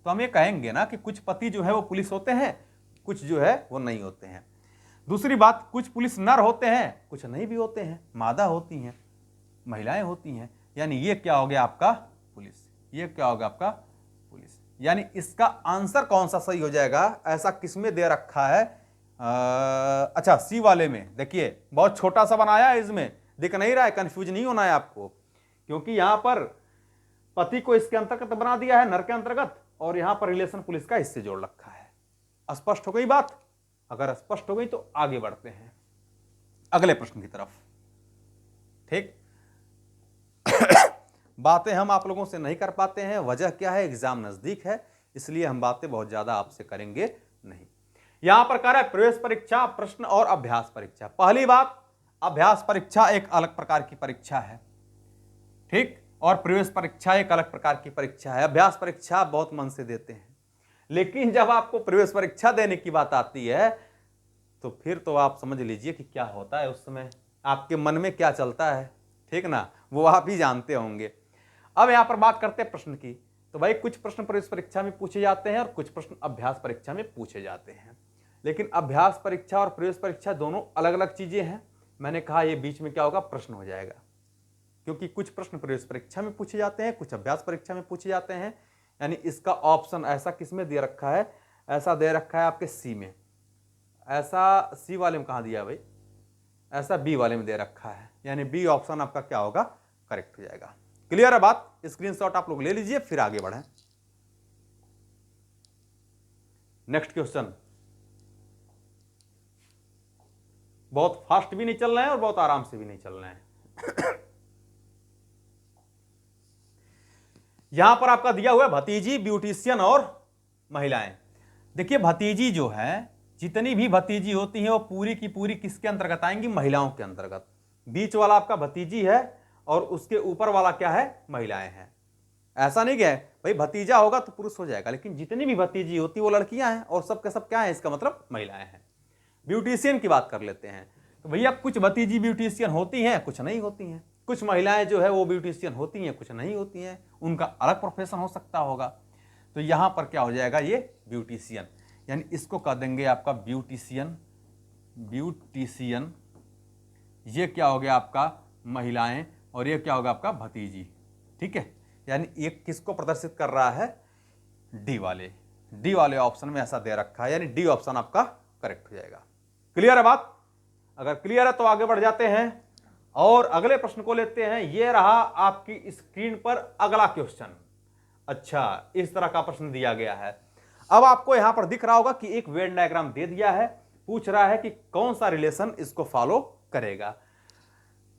तो हम ये कहेंगे ना कि कुछ पति जो है वो पुलिस होते हैं, कुछ जो है वो नहीं होते हैं। दूसरी बात, कुछ पुलिस नर होते हैं, कुछ नहीं भी होते हैं, मादा होती हैं, महिलाएं होती हैं। यानी ये क्या हो गया आपका? पुलिस। ये क्या होगा आपका? पुलिस। यानी इसका आंसर कौन सा सही हो जाएगा? ऐसा किसमें दे रखा है? अच्छा, सी वाले में। देखिए बहुत छोटा सा बनाया है, इसमें दिख नहीं रहा है, कंफ्यूज नहीं होना है आपको, क्योंकि यहां पर पति को इसके अंतर्गत बना दिया है, नर के अंतर्गत, और यहां पर रिलेशन पुलिस का इससे जोड़ रखा है। स्पष्ट हो गई बात? अगर स्पष्ट हो गई तो आगे बढ़ते हैं अगले प्रश्न की तरफ। ठीक, बातें हम आप लोगों से नहीं कर पाते हैं, वजह क्या है? एग्जाम नजदीक है, इसलिए हम बातें बहुत ज्यादा आपसे करेंगे नहीं। यहां पर कह रहा है प्रवेश परीक्षा, प्रश्न और अभ्यास परीक्षा। पहली बात, अभ्यास परीक्षा एक अलग प्रकार की परीक्षा है, ठीक, और प्रवेश परीक्षा एक अलग प्रकार की परीक्षा है। अभ्यास परीक्षा बहुत मन से देते हैं, लेकिन जब आपको प्रवेश परीक्षा देने की बात आती है तो फिर तो आप समझ लीजिए कि क्या होता है उस समय, आपके मन में क्या चलता है, ठीक ना? वो आप ही जानते होंगे। अब यहां पर बात करते हैं प्रश्न की। तो भाई कुछ प्रश्न प्रवेश परीक्षा में पूछे जाते हैं और कुछ प्रश्न अभ्यास परीक्षा में पूछे जाते हैं। लेकिन अभ्यास परीक्षा और प्रवेश परीक्षा दोनों अलग अलग चीजें हैं। मैंने कहा ये बीच में क्या होगा, प्रश्न हो जाएगा, क्योंकि कुछ प्रश्न प्रवेश परीक्षा में पूछे जाते हैं, कुछ अभ्यास परीक्षा में पूछे जाते हैं। यानी इसका ऑप्शन ऐसा किस में दे रखा है, ऐसा दे रखा है आपके सी में, ऐसा सी वाले में कहाँ दिया भाई, ऐसा बी वाले में दे रखा है। यानी बी ऑप्शन आपका क्या होगा, करेक्ट हो जाएगा। क्लियर है बात? स्क्रीनशॉट आप लोग ले लीजिए, फिर आगे बढ़ें। नेक्स्ट क्वेश्चन, बहुत फास्ट भी नहीं चल रहे हैं और बहुत आराम से भी नहीं चल रहे हैं। यहां पर आपका दिया हुआ है भतीजी, ब्यूटिशियन और महिलाएं। देखिए भतीजी जो है, जितनी भी भतीजी होती हैं वो पूरी की पूरी किसके अंतर्गत आएंगी, महिलाओं के अंतर्गत। बीच वाला आपका भतीजी है और उसके ऊपर वाला क्या है, महिलाएं हैं। ऐसा नहीं क्या है भाई भतीजा होगा तो पुरुष हो जाएगा, लेकिन जितनी भी भतीजी होती है वो लड़कियां हैं और सब के सब क्या है, इसका मतलब महिलाएं हैं। ब्यूटिशियन की बात कर लेते हैं, तो भैया कुछ भतीजी ब्यूटिशियन होती हैं, कुछ नहीं होती हैं। कुछ महिलाएं जो है वो ब्यूटिशियन होती हैं, कुछ नहीं होती हैं, उनका अलग प्रोफेशन हो सकता होगा। तो यहां पर क्या हो जाएगा, ये ब्यूटिशियन, यानी इसको कह देंगे आपका ब्यूटिशियन। ब्यूटिशियन ये क्या हो गया आपका, महिलाएं, और ये क्या होगा आपका भतीजी। ठीक है, यानी एक किसको प्रदर्शित कर रहा है, डी वाले ऑप्शन में ऐसा दे रखा है, यानी डी ऑप्शन आपका करेक्ट हो जाएगा। क्लियर है बात? अगर क्लियर है तो आगे बढ़ जाते हैं और अगले प्रश्न को लेते हैं। यह रहा आपकी स्क्रीन पर अगला क्वेश्चन। अच्छा, इस तरह का प्रश्न दिया गया है। अब आपको यहां पर दिख रहा होगा कि एक वेन डायग्राम दे दिया है, पूछ रहा है कि कौन सा रिलेशन इसको फॉलो करेगा।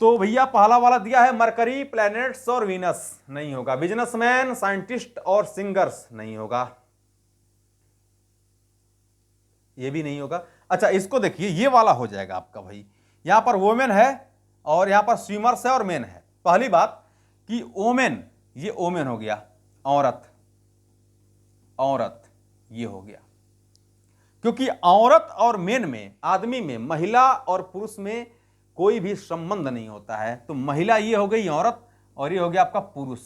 तो भैया पहला वाला दिया है मरकरी, प्लैनेट्स और वीनस, नहीं होगा। बिजनेसमैन, साइंटिस्ट और सिंगर्स, नहीं होगा, ये भी नहीं होगा। अच्छा इसको देखिए, ये वाला हो जाएगा आपका भाई। यहां पर वोमेन है और यहां पर स्विमर्स है और मेन है। पहली बात कि ओमेन, ये ओमेन हो गया, औरत, औरत ये हो गया, क्योंकि औरत और मेन में, आदमी में, महिला और पुरुष में कोई भी संबंध नहीं होता है। तो महिला ये हो गई औरत और ये हो गया आपका पुरुष।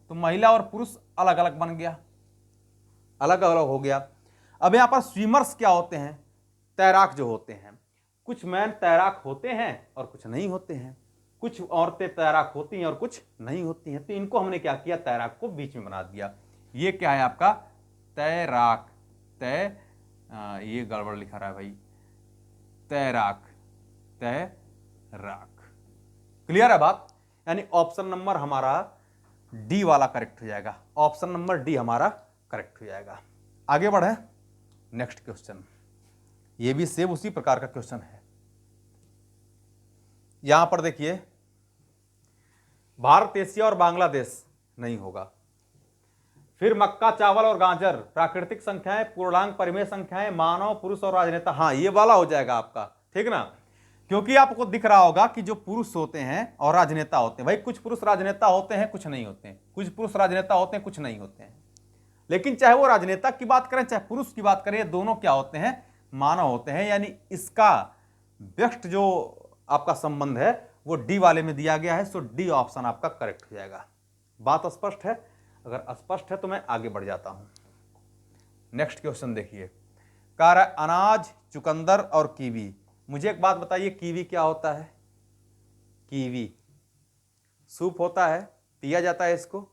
तो महिला और पुरुष अलग अलग बन गया, अलग अलग हो गया। अब यहां पर स्विमर्स क्या होते हैं, तैराक जो होते हैं। कुछ मैन तैराक होते हैं और कुछ नहीं होते हैं, कुछ औरतें तैराक होती हैं और कुछ नहीं होती हैं। तो इनको हमने क्या किया, तैराक को बीच में बना दिया। ये क्या है आपका, तैराक, ये गड़बड़ लिखा रहा है भाई, तैराक, तैराक। क्लियर है बात? यानी ऑप्शन नंबर हमारा डी वाला करेक्ट हो जाएगा, ऑप्शन नंबर डी हमारा करेक्ट हो जाएगा। आगे बढ़े, नेक्स्ट क्वेश्चन, ये भी सेम उसी प्रकार का क्वेश्चन है। यहां पर देखिए, भारत, एशिया और बांग्लादेश, नहीं होगा। फिर मक्का, चावल और गाजर, प्राकृतिक संख्याएं, पूर्णांक परिमेय संख्याएं, मानव, पुरुष और राजनेता, हाँ ये वाला हो जाएगा आपका। ठीक ना, क्योंकि आपको दिख रहा होगा कि जो पुरुष होते हैं और राजनेता होते हैं, भाई कुछ पुरुष राजनेता होते हैं, कुछ नहीं होते हैं, कुछ पुरुष राजनेता होते हैं, कुछ नहीं होते हैं। लेकिन चाहे वो राजनेता की बात करें चाहे पुरुष की बात करें, दोनों क्या होते हैं, मानव होते हैं। यानी इसका बेस्ट जो आपका संबंध है वो डी वाले में दिया गया है। सो डी ऑप्शन आपका करेक्ट हो जाएगा। बात स्पष्ट है? अगर स्पष्ट है तो मैं आगे बढ़ जाता हूं। नेक्स्ट क्वेश्चन देखिए, कह रहा है अनाज, चुकंदर और कीवी। मुझे एक बात बताइए, कीवी क्या होता है? कीवी सूप होता है, पिया जाता है इसको?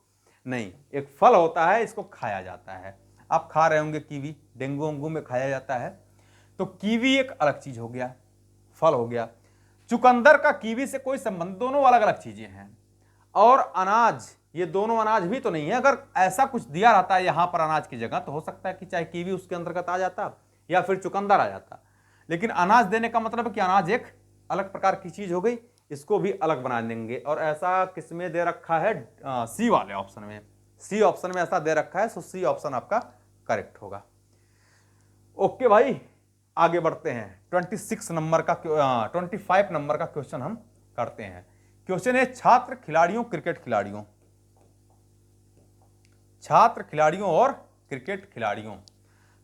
नहीं, एक फल होता है, इसको खाया जाता है। आप खा रहे होंगे कीवी, डेंगू वेंगू में खाया जाता है। तो कीवी एक अलग चीज हो गया, फल हो गया। चुकंदर का कीवी से कोई संबंध, दोनों अलग अलग चीजें हैं। और अनाज, ये दोनों अनाज भी तो नहीं है। अगर ऐसा कुछ दिया रहता है यहां पर अनाज की जगह, तो हो सकता है कि चाहे कीवी उसके अंतर्गत आ जाता या फिर चुकंदर आ जाता। लेकिन अनाज देने का मतलब है कि अनाज एक अलग प्रकार की चीज हो गई, इसको भी अलग बना देंगे। और ऐसा किसमें दे रखा है, सी वाले ऑप्शन में, सी ऑप्शन में ऐसा दे रखा है। सो सी ऑप्शन आपका करेक्ट होगा। ओके भाई, आगे बढ़ते हैं। 25 नंबर का क्वेश्चन हम करते हैं। क्वेश्चन है छात्र खिलाड़ियों, क्रिकेट खिलाड़ियों, छात्र खिलाड़ियों और क्रिकेट खिलाड़ियों।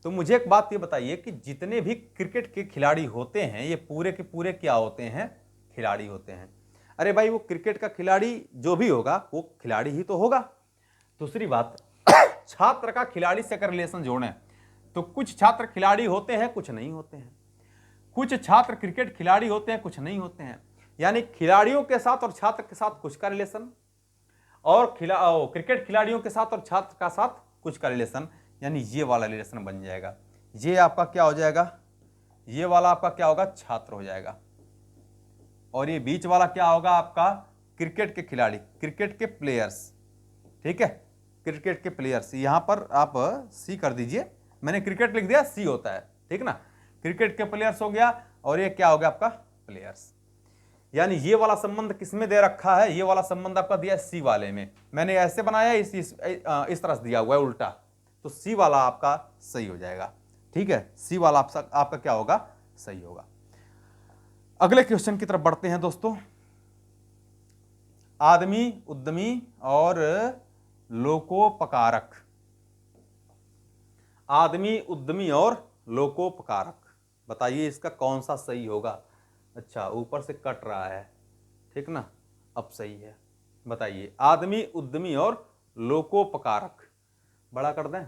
तो मुझे एक बात ये बताइए कि जितने भी क्रिकेट के खिलाड़ी होते हैं, ये पूरे के पूरे क्या होते हैं, खिलाड़ी होते हैं। अरे भाई, वो क्रिकेट का खिलाड़ी जो भी होगा वो खिलाड़ी ही तो होगा। दूसरी बात, छात्र का खिलाड़ी से अगर रिलेशन जोड़ें तो कुछ छात्र खिलाड़ी होते हैं, कुछ नहीं होते हैं। कुछ छात्र क्रिकेट खिलाड़ी होते हैं, कुछ नहीं होते हैं। यानी खिलाड़ियों के साथ और छात्र के साथ कुछ का रिलेशन, और क्रिकेट खिलाड़ियों के साथ और छात्र का साथ कुछ का रिलेशन, यानी ये वाला रिलेशन बन जाएगा। ये आपका क्या हो जाएगा, ये वाला आपका क्या होगा, छात्र हो जाएगा। और ये बीच वाला क्या होगा आपका, क्रिकेट के खिलाड़ी, क्रिकेट के प्लेयर्स। ठीक है, क्रिकेट के प्लेयर्स। यहां पर आप सी कर दीजिए, मैंने क्रिकेट लिख दिया, सी होता है, ठीक ना। क्रिकेट के प्लेयर्स हो गया, और ये क्या हो गया आपका, प्लेयर्स। यानी ये वाला संबंध किसमें दे रखा है, ये वाला संबंध आपका दिया है सी वाले में। मैंने ऐसे बनाया, इस तरह से दिया हुआ है उल्टा, तो सी वाला आपका सही हो जाएगा। ठीक है, सी वाला आपका क्या होगा, सही होगा। अगले क्वेश्चन की तरफ बढ़ते हैं दोस्तों। आदमी, उद्यमी और लोकोपकारक। आदमी, उद्यमी और लोकोपकारक, बताइए इसका कौन सा सही होगा। अच्छा, ऊपर से कट रहा है, ठीक ना, अब सही है। बताइए, आदमी, उद्यमी और लोकोपकारक, बड़ा कर दें,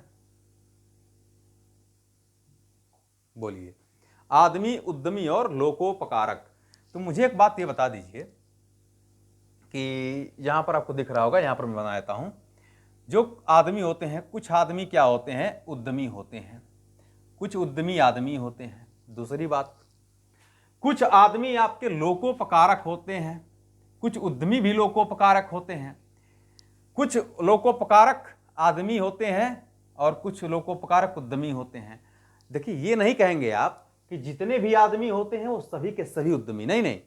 बोलिए। आदमी, उद्यमी और लोकोपकारक। तो मुझे एक बात ये बता दीजिए कि यहां पर आपको दिख रहा होगा, यहां पर मैं बना देता हूं। जो आदमी होते हैं, कुछ आदमी क्या होते हैं, उद्यमी होते हैं, कुछ उद्यमी आदमी होते हैं। दूसरी बात, कुछ आदमी आपके लोकोपकारक होते हैं, कुछ उद्यमी भी लोकोपकारक होते हैं। कुछ लोकोपकारक आदमी होते हैं और कुछ लोकोपकारक उद्यमी होते हैं। देखिए, ये नहीं कहेंगे आप कि जितने भी आदमी होते हैं वो सभी के सभी उद्यमी, नहीं नहीं।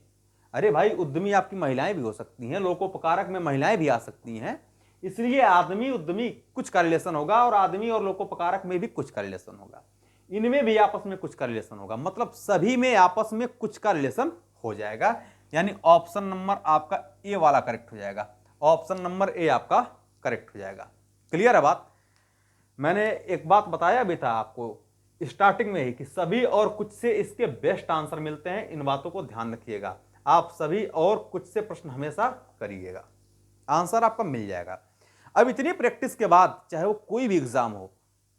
अरे भाई, उद्यमी आपकी महिलाएं भी हो सकती हैं, लोकोपकारक में महिलाएं भी आ सकती हैं, इसलिए आदमी उद्यमी कुछ का रिलेशन होगा, और आदमी और लोकोपकारक में भी कुछ का रिलेशन होगा, इनमें भी आपस में कुछ का रिलेशन होगा, मतलब सभी में आपस में कुछ का रिलेशन हो जाएगा। यानी ऑप्शन नंबर आपका ए वाला करेक्ट हो जाएगा, ऑप्शन नंबर ए आपका करेक्ट हो जाएगा। क्लियर है बात। मैंने एक बात बताया भी था आपको स्टार्टिंग में ही कि सभी और कुछ से इसके बेस्ट आंसर मिलते हैं, इन बातों को ध्यान रखिएगा। आप सभी और कुछ से प्रश्न हमेशा करिएगा, आंसर आपका मिल जाएगा। अब इतनी प्रैक्टिस के बाद चाहे वो कोई भी एग्जाम हो,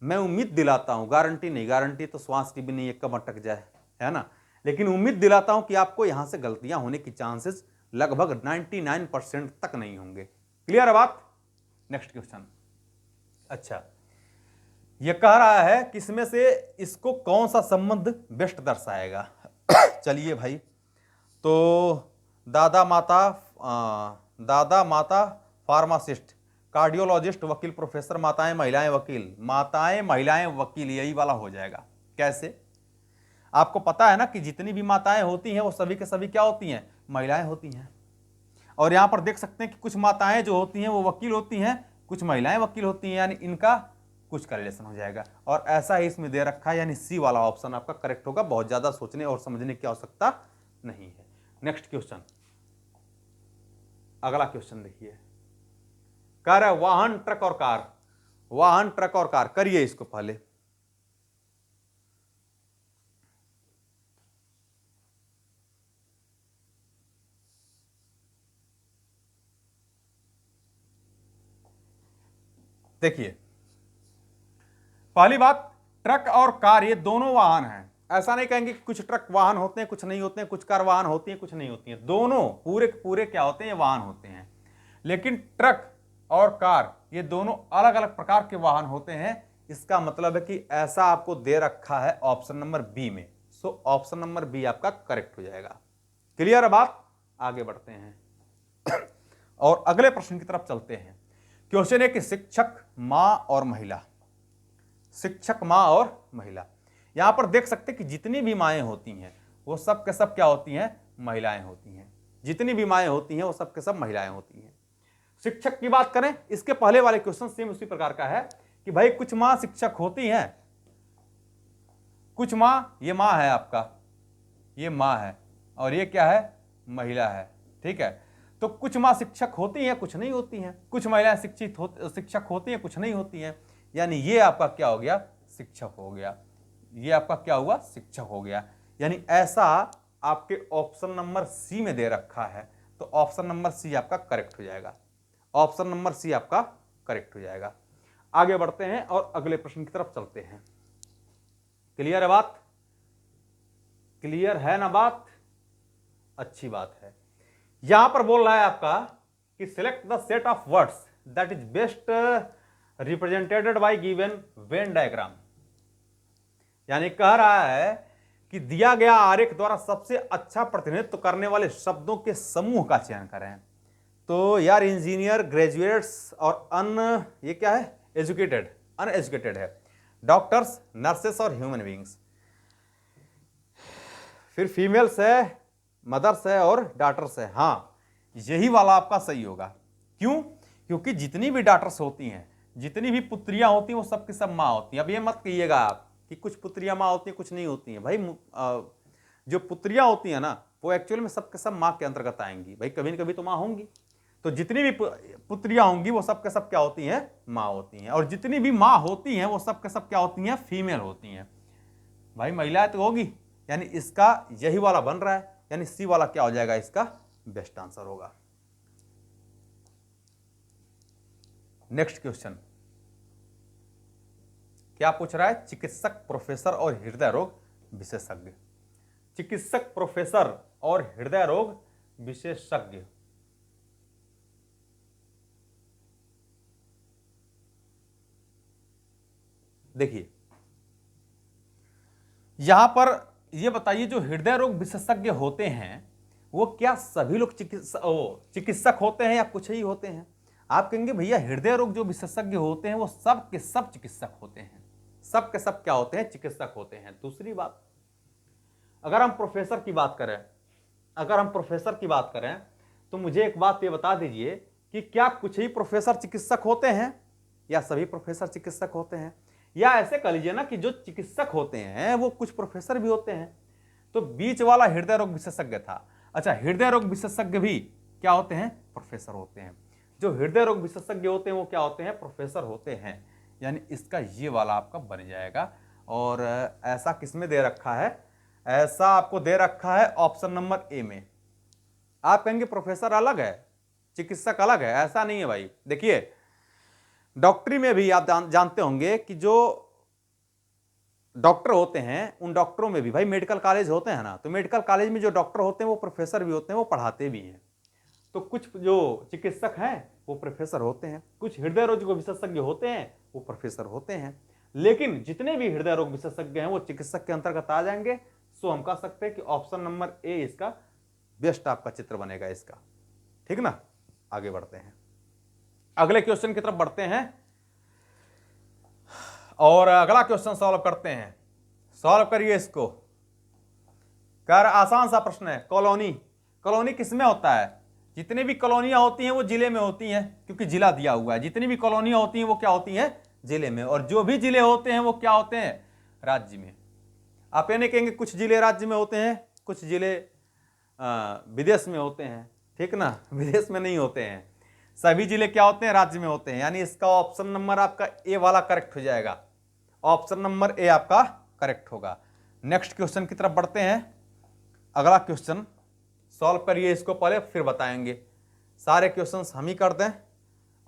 मैं उम्मीद दिलाता हूं, गारंटी नहीं, गारंटी तो श्वास की भी नहीं, एक कब अटक जाए, है ना, लेकिन उम्मीद दिलाता हूं कि आपको यहां से गलतियां होने की चांसेस लगभग 99% तक नहीं होंगे। क्लियर है बात। Next question. अच्छा, यह कह रहा है कि इसमें से इसको कौन सा संबंध बेस्ट दर्शाएगा। चलिए भाई, तो दादा माता फार्मासिस्ट, कार्डियोलॉजिस्ट, वकील, प्रोफेसर, माताएं महिलाएं वकील, माताएं महिलाएं वकील, यही वाला हो जाएगा। कैसे, आपको पता है ना कि जितनी भी माताएं होती हैं वो सभी के सभी क्या होती हैं, महिलाएं होती हैं। और यहां पर देख सकते हैं कि कुछ माताएं जो होती हैं वो वकील होती हैं, कुछ महिलाएं वकील होती हैं, यानी इनका कुछ का रिलेशन हो जाएगा। और ऐसा ही इसमें दे रखा है, यानी सी वाला ऑप्शन आपका करेक्ट होगा। बहुत ज्यादा सोचने और समझने की आवश्यकता नहीं है। नेक्स्ट क्वेश्चन, अगला क्वेश्चन देखिए, कह रहा है वाहन, ट्रक और कार। वाहन, ट्रक और कार, करिए इसको पहले। देखिए, पहली बात, ट्रक और कार ये दोनों वाहन हैं। ऐसा नहीं कहेंगे कि कुछ ट्रक वाहन होते हैं, कुछ नहीं होते हैं, कुछ कार वाहन होती हैं, कुछ नहीं होती हैं। दोनों पूरे पूरे क्या होते हैं, वाहन होते हैं। लेकिन ट्रक और कार ये दोनों अलग अलग प्रकार के वाहन होते हैं। इसका मतलब है कि ऐसा आपको दे रखा है ऑप्शन नंबर बी में। सो ऑप्शन नंबर बी आपका करेक्ट हो जाएगा। क्लियर है बात। आगे बढ़ते हैं और अगले प्रश्न की तरफ चलते हैं। क्वेश्चन है कि शिक्षक, मां और महिला। शिक्षक, मां और महिला, यहां पर देख सकते हैं कि जितनी भी माएँ होती हैं वो सब के सब क्या होती हैं, महिलाएं होती हैं। जितनी भी माएँ होती हैं वो सब के सब महिलाएं होती हैं। शिक्षक की बात करें, इसके पहले वाले क्वेश्चन सेम उसी प्रकार का है कि भाई कुछ मां शिक्षक होती हैं, कुछ मां, ये मां है आपका, ये मां है, और ये क्या है, महिला है। ठीक है, तो कुछ मां शिक्षक होती हैं, कुछ नहीं होती हैं। कुछ महिलाएं शिक्षक होती हैं, कुछ नहीं होती हैं। यानी ये आपका क्या हो गया, शिक्षक हो गया। ये आपका क्या हुआ, शिक्षक हो गया। यानी ऐसा आपके ऑप्शन नंबर सी में दे रखा है, तो ऑप्शन नंबर सी आपका करेक्ट हो जाएगा। ऑप्शन नंबर सी आपका करेक्ट हो जाएगा। आगे बढ़ते हैं और अगले प्रश्न की तरफ चलते हैं। क्लियर है बात? क्लियर है ना बात? अच्छी बात है। यहां पर बोल रहा है आपका कि select the set of words that is best represented by given Venn diagram. यानी कह रहा है कि दिया गया आरेख द्वारा सबसे अच्छा प्रतिनिधित्व करने वाले शब्दों के समूह का चयन करें। तो यार इंजीनियर, ग्रेजुएट्स और ये क्या है, एजुकेटेड, अनएजुकेटेड है, डॉक्टर्स, नर्सेस और ह्यूमन बींग्स। फिर फीमेल्स है, मदर्स है और डॉटर्स है। हाँ, यही वाला आपका सही होगा। क्यों? क्योंकि जितनी भी डॉटर्स होती हैं, जितनी भी पुत्रियां होती हैं, वो सब की सब माँ होती हैं। अब ये मत कहिएगा आप कि कुछ पुत्रियां माँ होती हैं, कुछ नहीं होती हैं। भाई जो पुत्रियां होती हैं ना, वो एक्चुअल में सब के सब माँ के अंतर्गत आएंगी। भाई कभी न कभी तो माँ होंगी। तो जितनी भी पुत्रियां होंगी वो सब के सब क्या होती हैं? माँ होती हैं। और जितनी भी माँ होती हैं वो सब के सब क्या होती हैं? फीमेल होती हैं। भाई महिलाएं तो होगी, यानी इसका यही वाला बन रहा है, यानी सी वाला क्या हो जाएगा? इसका बेस्ट आंसर होगा। नेक्स्ट क्वेश्चन क्या पूछ रहा है? चिकित्सक, प्रोफेसर और हृदय रोग विशेषज्ञ। चिकित्सक, प्रोफेसर और हृदय रोग विशेषज्ञ। देखिए यहां पर ये बताइए, जो हृदय रोग विशेषज्ञ होते हैं वो क्या सभी लोग चिकित्सक होते हैं या कुछ ही होते हैं? आप कहेंगे भैया हृदय रोग जो विशेषज्ञ होते हैं वो सब के सब चिकित्सक होते हैं। सब के सब क्या होते हैं? चिकित्सक होते हैं। दूसरी बात, अगर हम प्रोफेसर की बात करें, तो मुझे एक बात ये बता दीजिए कि क्या कुछ ही प्रोफेसर चिकित्सक होते हैं या सभी प्रोफेसर चिकित्सक होते हैं? या ऐसे कह लीजिए ना कि जो चिकित्सक होते हैं वो कुछ प्रोफेसर भी होते हैं। तो बीच वाला हृदय रोग विशेषज्ञ था। अच्छा, हृदय रोग विशेषज्ञ भी क्या होते हैं? प्रोफेसर होते हैं। जो हृदय रोग विशेषज्ञ होते हैं वो क्या होते हैं? प्रोफेसर होते हैं। यानी इसका ये वाला आपका बन जाएगा। और ऐसा किसमें दे रखा है? ऐसा आपको दे रखा है ऑप्शन नंबर ए में। आप कहेंगे प्रोफेसर अलग है, चिकित्सक अलग है। ऐसा नहीं है भाई। देखिए डॉक्टरी में भी आप जानते होंगे कि जो डॉक्टर होते हैं उन डॉक्टरों में भी भाई मेडिकल कॉलेज होते हैं ना, तो मेडिकल कॉलेज में जो डॉक्टर होते हैं वो प्रोफेसर भी होते हैं, वो पढ़ाते भी हैं। तो कुछ जो चिकित्सक हैं वो प्रोफेसर होते हैं, कुछ हृदय रोग विशेषज्ञ होते हैं वो प्रोफेसर होते हैं। लेकिन जितने भी हृदय रोग विशेषज्ञ हैं वो चिकित्सक के अंतर्गत आ जाएंगे। सो हम कह सकते हैं कि ऑप्शन नंबर ए इसका बेस्ट आपका चित्र बनेगा इसका। ठीक ना? आगे बढ़ते हैं, अगले क्वेश्चन की तरफ बढ़ते हैं और अगला क्वेश्चन सॉल्व करते हैं। सॉल्व करिए इसको। कर आसान सा प्रश्न है। कॉलोनी किसमें होता है? जितनी भी कॉलोनियां होती हैं वो जिले में होती हैं, क्योंकि जिला दिया हुआ है। जितनी भी कॉलोनियां होती हैं वो क्या होती हैं? जिले में। और जो भी जिले होते हैं वो क्या होते हैं? राज्य में। आप ये नहीं कहेंगे कुछ जिले राज्य में होते हैं, कुछ जिले विदेश में होते हैं। ठीक ना? विदेश में नहीं होते हैं, सभी जिले क्या होते हैं? राज्य में होते हैं। यानी इसका ऑप्शन नंबर आपका ए वाला करेक्ट हो जाएगा। ऑप्शन नंबर ए आपका करेक्ट होगा। नेक्स्ट क्वेश्चन की तरफ बढ़ते हैं। अगला क्वेश्चन सॉल्व करिए इसको पहले, फिर बताएंगे। सारे क्वेश्चंस हम ही कर दें,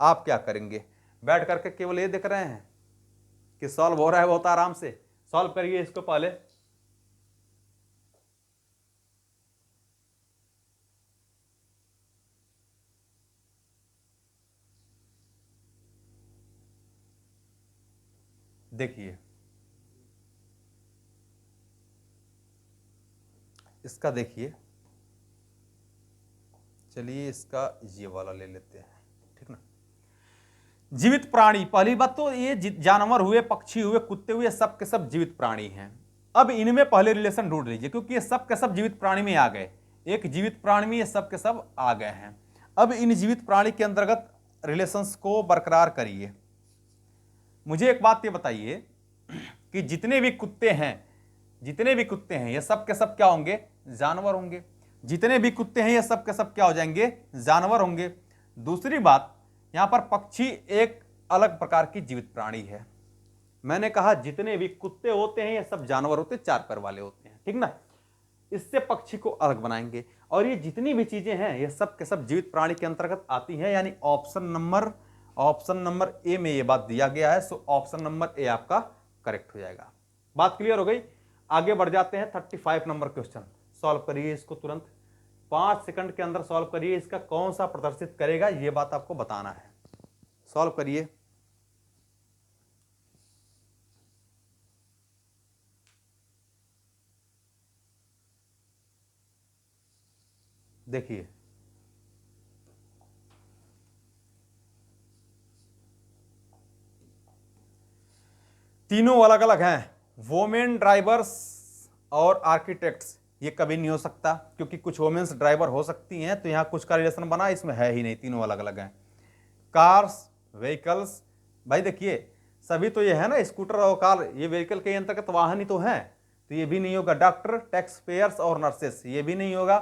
आप क्या करेंगे? बैठ करके केवल ये देख रहे हैं कि सॉल्व हो रहा है बहुत आराम से। सॉल्व करिए इसको पहले। देखिए इसका, देखिए चलिए इसका ये वाला ले लेते हैं। ठीक ना? जीवित प्राणी, पहली बात तो ये जानवर हुए, पक्षी हुए, कुत्ते हुए, सब के सब जीवित प्राणी हैं। अब इनमें पहले रिलेशन ढूंढ लीजिए, क्योंकि ये सब के सब जीवित प्राणी में आ गए। एक जीवित प्राणी में ये सब के सब आ गए हैं। अब इन जीवित प्राणी के अंतर्गत रिलेशंस को बरकरार करिए। मुझे एक बात ये बताइए कि जितने भी कुत्ते हैं ये सब के सब क्या होंगे? जानवर होंगे। जितने भी कुत्ते हैं ये सब के सब क्या हो जाएंगे? जानवर होंगे। दूसरी बात, यहां पर पक्षी एक अलग प्रकार की जीवित प्राणी है। मैंने कहा जितने भी कुत्ते होते हैं ये सब जानवर होते हैं, 4 पैर वाले होते हैं। ठीक ना? इससे पक्षी को अलग बनाएंगे। और ये जितनी भी चीजें हैं ये सब के सब जीवित प्राणी के अंतर्गत आती हैं। यानी ऑप्शन नंबर ए में ये बात दिया गया है। सो ऑप्शन नंबर ए आपका करेक्ट हो जाएगा। बात क्लियर हो गई। आगे बढ़ जाते हैं 35 नंबर क्वेश्चन। सॉल्व करिए इसको तुरंत, 5 सेकंड के अंदर सॉल्व करिए। इसका कौन सा प्रदर्शित करेगा ये बात आपको बताना है। सॉल्व करिए। देखिए तीनों अलग अलग हैं, वोमेन ड्राइवर्स और आर्किटेक्ट्स। ये कभी नहीं हो सकता क्योंकि कुछ वोमेन्स ड्राइवर हो सकती हैं, तो यहां कुछ का रिलेशन बना, इसमें है ही नहीं, तीनों अलग अलग हैं। कार्स, व्हीकल्स, भाई देखिए सभी तो ये है ना, स्कूटर और कार, ये व्हीकल के अंतर्गत वाहन ही तो हैं, तो ये भी नहीं होगा। डॉक्टर, टैक्स पेयर्स और नर्सेस, ये भी नहीं होगा।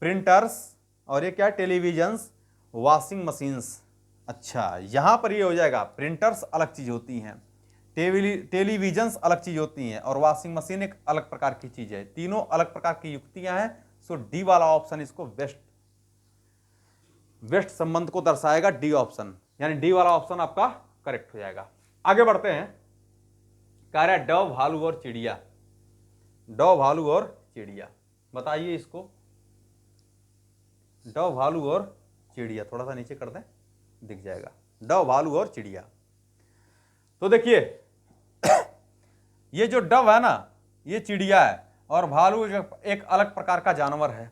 प्रिंटर्स, और ये क्या, टेलीविजन्स, वॉशिंग मशीन्स। अच्छा यहां पर ये हो जाएगा, प्रिंटर्स अलग चीज होती हैं, टेलीविजन्स अलग चीज होती हैं, और वॉशिंग मशीन एक अलग प्रकार की चीज है। तीनों अलग प्रकार की युक्तियां हैं। सो डी वाला ऑप्शन इसको वेस्ट संबंध को दर्शाएगा, डी ऑप्शन, यानी डी वाला ऑप्शन आपका करेक्ट हो जाएगा। आगे बढ़ते हैं। कह रहा है डव, भालू और चिड़िया। डव, भालू और चिड़िया, बताइए इसको। डव, भालू और चिड़िया, थोड़ा सा नीचे कर दें, दिख जाएगा। डव, भालू और चिड़िया। तो देखिए ये जो डव है ना, ये चिड़िया है, और भालू एक अलग प्रकार का जानवर है,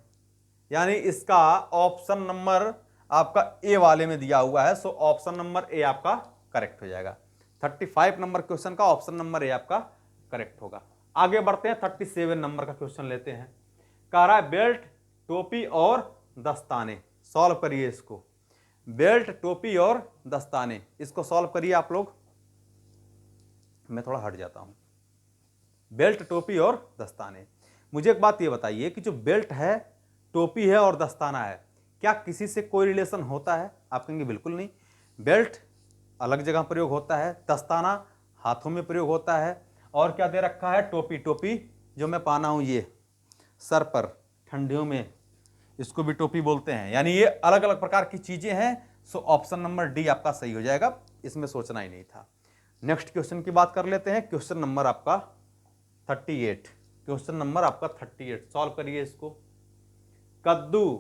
यानी इसका ऑप्शन नंबर आपका ए वाले में दिया हुआ है। सो ऑप्शन नंबर ए आपका करेक्ट हो जाएगा। 35 नंबर क्वेश्चन का ऑप्शन नंबर ए आपका करेक्ट होगा। आगे बढ़ते हैं, 37 नंबर का क्वेश्चन लेते हैं। कह रहा है बेल्ट, टोपी और दस्ताने। सॉल्व करिए इसको। बेल्ट, टोपी और दस्ताने, इसको सॉल्व करिए आप लोग। मैं थोड़ा हट जाता हूं। बेल्ट, टोपी और दस्ताने। मुझे एक बात ये बताइए कि जो बेल्ट है, टोपी है और दस्ताना है, क्या किसी से कोई रिलेशन होता है? आप कहेंगे बिल्कुल नहीं। बेल्ट अलग जगह प्रयोग होता है, दस्ताना हाथों में प्रयोग होता है, और क्या दे रखा है, टोपी। टोपी जो मैं पहना हूं ये सर पर, ठंडियों में इसको भी टोपी बोलते हैं, यानी ये अलग अलग प्रकार की चीजें हैं। सो ऑप्शन नंबर डी आपका सही हो जाएगा, इसमें सोचना ही नहीं था। नेक्स्ट क्वेश्चन की बात कर लेते हैं। क्वेश्चन नंबर आपका 38। क्वेश्चन नंबर आपका 38, सॉल्व करिए इसको। कद्दू,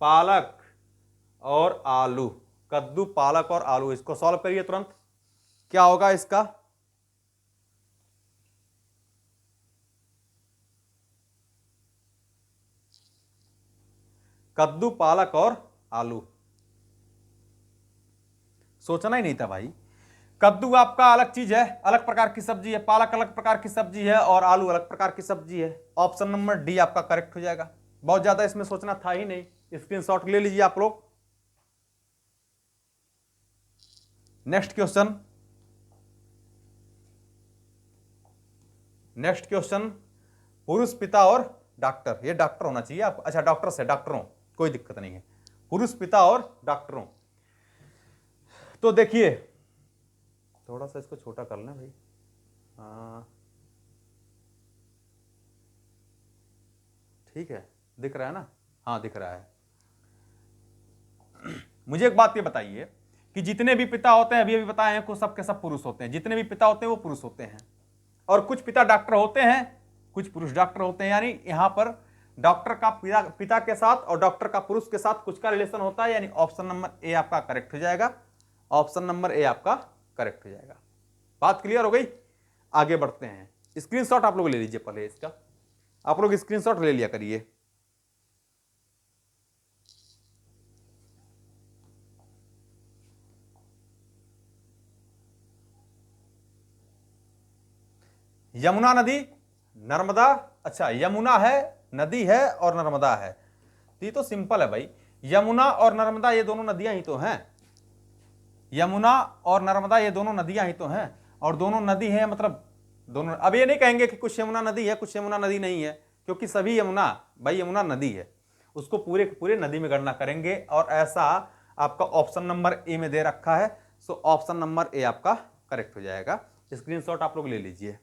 पालक और आलू। कद्दू, पालक और आलू, इसको सॉल्व करिए तुरंत। क्या होगा इसका? कद्दू, पालक और आलू, सोचना ही नहीं था भाई। कद्दू आपका अलग चीज है, अलग प्रकार की सब्जी है, पालक अलग प्रकार की सब्जी है, और आलू अलग प्रकार की सब्जी है। ऑप्शन नंबर डी आपका करेक्ट हो जाएगा। बहुत ज्यादा इसमें सोचना था ही नहीं। स्क्रीनशॉट ले लीजिए आप लोग। Next question. नेक्स्ट क्वेश्चन, पुरुष, पिता और डॉक्टर। ये डॉक्टर होना चाहिए आप, अच्छा डॉक्टर से, डॉक्टरों, कोई दिक्कत नहीं है। पुरुष, पिता और डॉक्टरों। तो देखिए थोड़ा सा इसको छोटा कर लें भाई। ठीक है, दिख रहा है ना? हाँ दिख रहा है। मुझे एक बात ये बताइए कि जितने भी पिता होते हैं, अभी अभी बताए हैं, कुछ सब के सब पुरुष होते हैं। जितने भी पिता होते हैं वो पुरुष होते हैं, और कुछ पिता डॉक्टर होते हैं, कुछ पुरुष डॉक्टर होते हैं। यानी यहां पर डॉक्टर का पिता के साथ और डॉक्टर का पुरुष के साथ कुछ का रिलेशन होता है, यानी ऑप्शन नंबर ए आपका करेक्ट हो जाएगा। ऑप्शन नंबर ए आपका करेक्ट हो जाएगा। बात क्लियर हो गई? आगे बढ़ते हैं। स्क्रीनशॉट आप लोग ले लीजिए पहले इसका, आप लोग स्क्रीनशॉट ले लिया करिए। यमुना नदी, नर्मदा, अच्छा यमुना है, नदी है और नर्मदा है, तो ये तो सिंपल है भाई। यमुना और नर्मदा ये दोनों नदियां ही तो हैं। यमुना और नर्मदा ये दोनों नदियां ही तो हैं, और दोनों नदी हैं, मतलब दोनों। अब ये नहीं कहेंगे कि कुछ यमुना नदी है कुछ यमुना नदी नहीं है, क्योंकि सभी यमुना, भाई यमुना नदी है, उसको पूरे पूरे नदी में गणना करेंगे, और ऐसा आपका ऑप्शन नंबर ए में दे रखा है। सो ऑप्शन नंबर ए आपका करेक्ट हो जाएगा। स्क्रीनशॉट आप लोग ले लीजिए।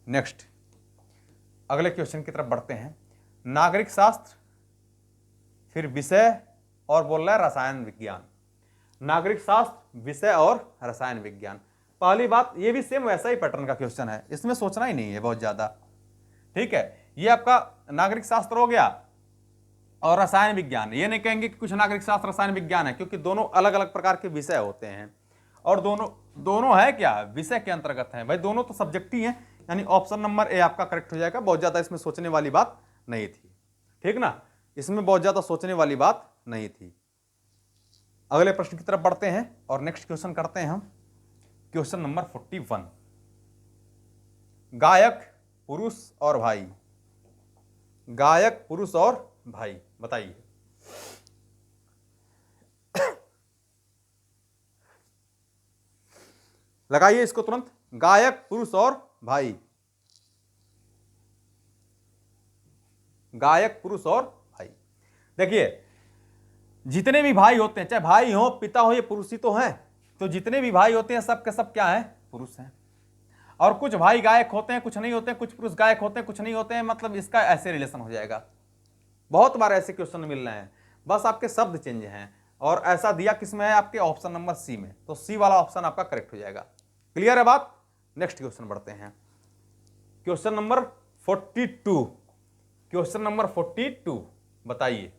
नेक्स्ट अगले क्वेश्चन की तरफ बढ़ते हैं। नागरिक शास्त्र, फिर विषय और बोल रहा है रसायन विज्ञान। नागरिक शास्त्र विषय और रसायन विज्ञान। पहली बात, ये भी सेम वैसा ही पैटर्न का क्वेश्चन है, इसमें सोचना ही नहीं है बहुत ज्यादा। ठीक है, ये आपका नागरिक शास्त्र हो गया और रसायन विज्ञान। ये नहीं कहेंगे कि कुछ नागरिक शास्त्र रसायन विज्ञान है, क्योंकि दोनों अलग अलग प्रकार के विषय होते हैं और दोनों है क्या, विषय के अंतर्गत है भाई, दोनों तो सब्जेक्ट ही है। यानी ऑप्शन नंबर ए आपका करेक्ट हो जाएगा। बहुत ज्यादा इसमें सोचने वाली बात नहीं थी, ठीक ना, इसमें बहुत ज्यादा सोचने वाली बात नहीं थी। अगले प्रश्न की तरफ बढ़ते हैं और नेक्स्ट क्वेश्चन करते हैं हम। क्वेश्चन नंबर 41, गायक पुरुष और भाई। गायक पुरुष और भाई, बताइए। लगाइए इसको तुरंत, गायक पुरुष और भाई। गायक पुरुष और भाई। देखिए, जितने भी भाई होते हैं, चाहे भाई हो पिता हो, ये पुरुष ही तो हैं। तो जितने भी भाई होते हैं सब के सब क्या हैं, पुरुष हैं। और कुछ भाई गायक होते हैं, कुछ नहीं होते हैं, कुछ पुरुष गायक होते हैं, कुछ नहीं होते हैं, मतलब इसका ऐसे रिलेशन हो जाएगा। बहुत बार ऐसे क्वेश्चन मिल रहे हैं, बस आपके शब्द चेंज हैं। और ऐसा दिया किसमें है, आपके ऑप्शन नंबर सी में, तो सी वाला ऑप्शन आपका करेक्ट हो जाएगा। क्लियर है बात। नेक्स्ट क्वेश्चन बढ़ते हैं। Question number 42। क्वेश्चन नंबर 42, बताइए।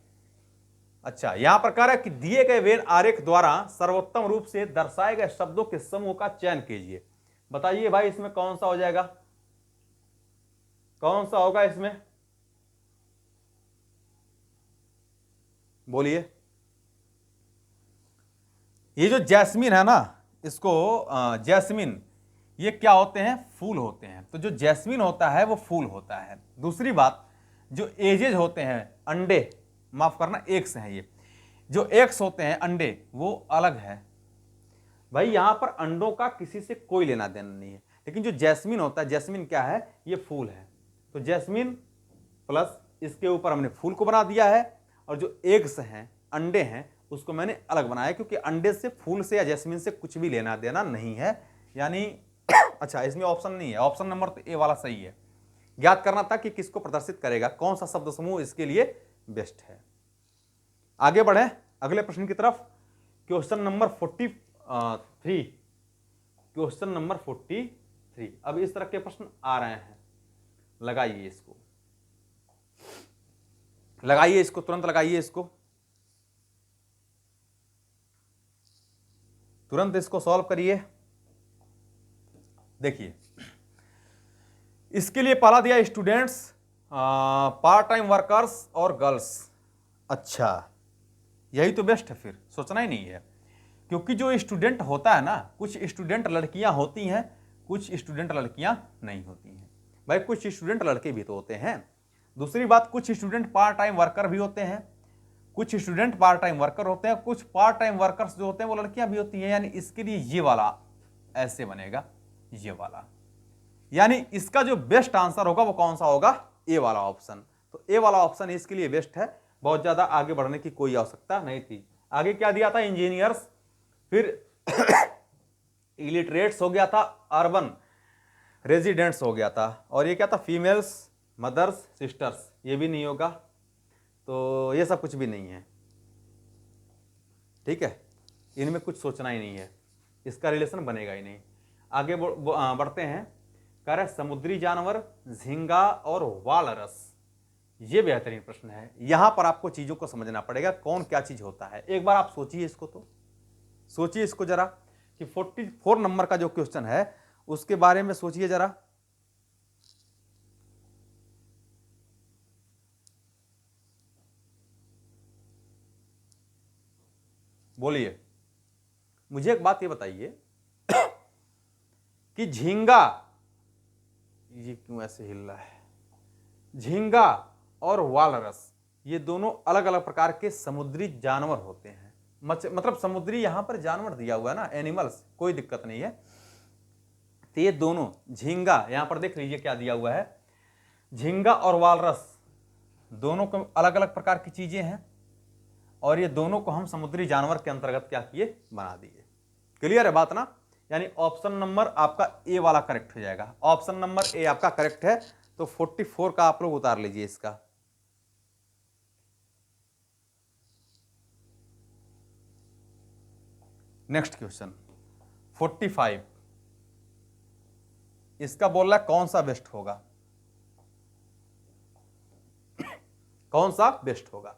अच्छा, यहां पर कह रहा है कि दिए गए वेन आरेख द्वारा सर्वोत्तम रूप से दर्शाए गए शब्दों के समूह का चयन कीजिए। बताइए भाई, इसमें कौन सा हो जाएगा, कौन सा होगा इसमें, बोलिए। ये जो जैस्मिन है ना, इसको जैस्मिन, ये क्या होते हैं, फूल होते हैं। तो जो जैस्मिन होता है वो फूल होता है। दूसरी बात, जो एजेज होते हैं, अंडे, माफ करना एग्स हैं, ये जो एग्स होते हैं अंडे, वो अलग है भाई। यहां पर अंडों का किसी से कोई लेना देना नहीं है। लेकिन जो जैस्मिन होता है, जैस्मिन क्या है, ये फूल है। तो जैस्मिन प्लस इसके ऊपर हमने फूल को बना दिया है, और जो एग्स हैं, अंडे हैं, उसको मैंने अलग बनाया, क्योंकि अंडे से, फूल से या जैस्मिन से कुछ भी लेना देना नहीं है। यानी अच्छा, इसमें ऑप्शन नहीं है, ऑप्शन नंबर तो ए वाला सही है। ज्ञात करना था कि किसको प्रदर्शित करेगा, कौन सा शब्द समूह इसके लिए बेस्ट है। आगे बढ़े अगले प्रश्न की तरफ। Question number 43। Question number 43। अब इस तरह के प्रश्न आ रहे हैं, लगाइए इसको, लगाइए इसको, तुरंत लगाइए इसको, तुरंत इसको सॉल्व करिए। देखिए, इसके लिए पहला दिया स्टूडेंट्स, पार्ट टाइम वर्कर्स और गर्ल्स। अच्छा, यही तो बेस्ट है, फिर सोचना ही नहीं है। क्योंकि जो स्टूडेंट होता है ना, कुछ स्टूडेंट लड़कियां होती हैं, कुछ स्टूडेंट लड़कियां नहीं होती हैं भाई। कुछ स्टूडेंट लड़के भी तो होते हैं। दूसरी बात, कुछ स्टूडेंट पार्ट टाइम वर्कर भी होते हैं, कुछ स्टूडेंट पार्ट टाइम वर्कर होते हैं, कुछ पार्ट टाइम वर्कर्स जो होते हैं वो लड़कियां भी होती हैं। यानी इसके लिए ये वाला ऐसे बनेगा, ये वाला। यानी इसका जो बेस्ट आंसर होगा वो कौन सा होगा, ए वाला ऑप्शन। तो ए वाला ऑप्शन इसके लिए बेस्ट है। बहुत ज्यादा आगे बढ़ने की कोई आवश्यकता नहीं थी। आगे क्या दिया था, इंजीनियर्स, फिर इलिटरेट्स हो गया था, अर्बन रेजिडेंट्स हो गया था, और ये क्या था, फीमेल्स, मदर्स, सिस्टर्स, ये भी नहीं होगा। तो ये सब कुछ भी नहीं है, ठीक है। इनमें कुछ सोचना ही नहीं है, इसका रिलेशन बनेगा ही नहीं। आगे बढ़ते हैं। कह रहे समुद्री जानवर, झींगा और वालरस। ये बेहतरीन प्रश्न है। यहां पर आपको चीजों को समझना पड़ेगा, कौन क्या चीज होता है। एक बार आप सोचिए इसको, तो सोचिए इसको जरा, कि 44 नंबर का जो क्वेश्चन है उसके बारे में सोचिए जरा। बोलिए, मुझे एक बात ये बताइए कि झींगा, ये क्यों ऐसे हिल रहा है, झींगा और वालरस, ये दोनों अलग अलग प्रकार के समुद्री जानवर होते हैं। मतलब समुद्री यहां पर जानवर दिया हुआ है ना, एनिमल्स, कोई दिक्कत नहीं है। तो ये दोनों, झींगा, यहां पर देख लीजिए क्या दिया हुआ है, झींगा और वालरस दोनों को अलग अलग प्रकार की चीजें हैं, और ये दोनों को हम समुद्री जानवर के अंतर्गत क्या किए, बना दिए। क्लियर है बात ना। यानी ऑप्शन नंबर आपका ए वाला करेक्ट हो जाएगा। ऑप्शन नंबर ए आपका करेक्ट है। तो 44 का आप लोग उतार लीजिए इसका। नेक्स्ट क्वेश्चन 45, इसका बोल रहा है कौन सा बेस्ट होगा, कौन सा बेस्ट होगा।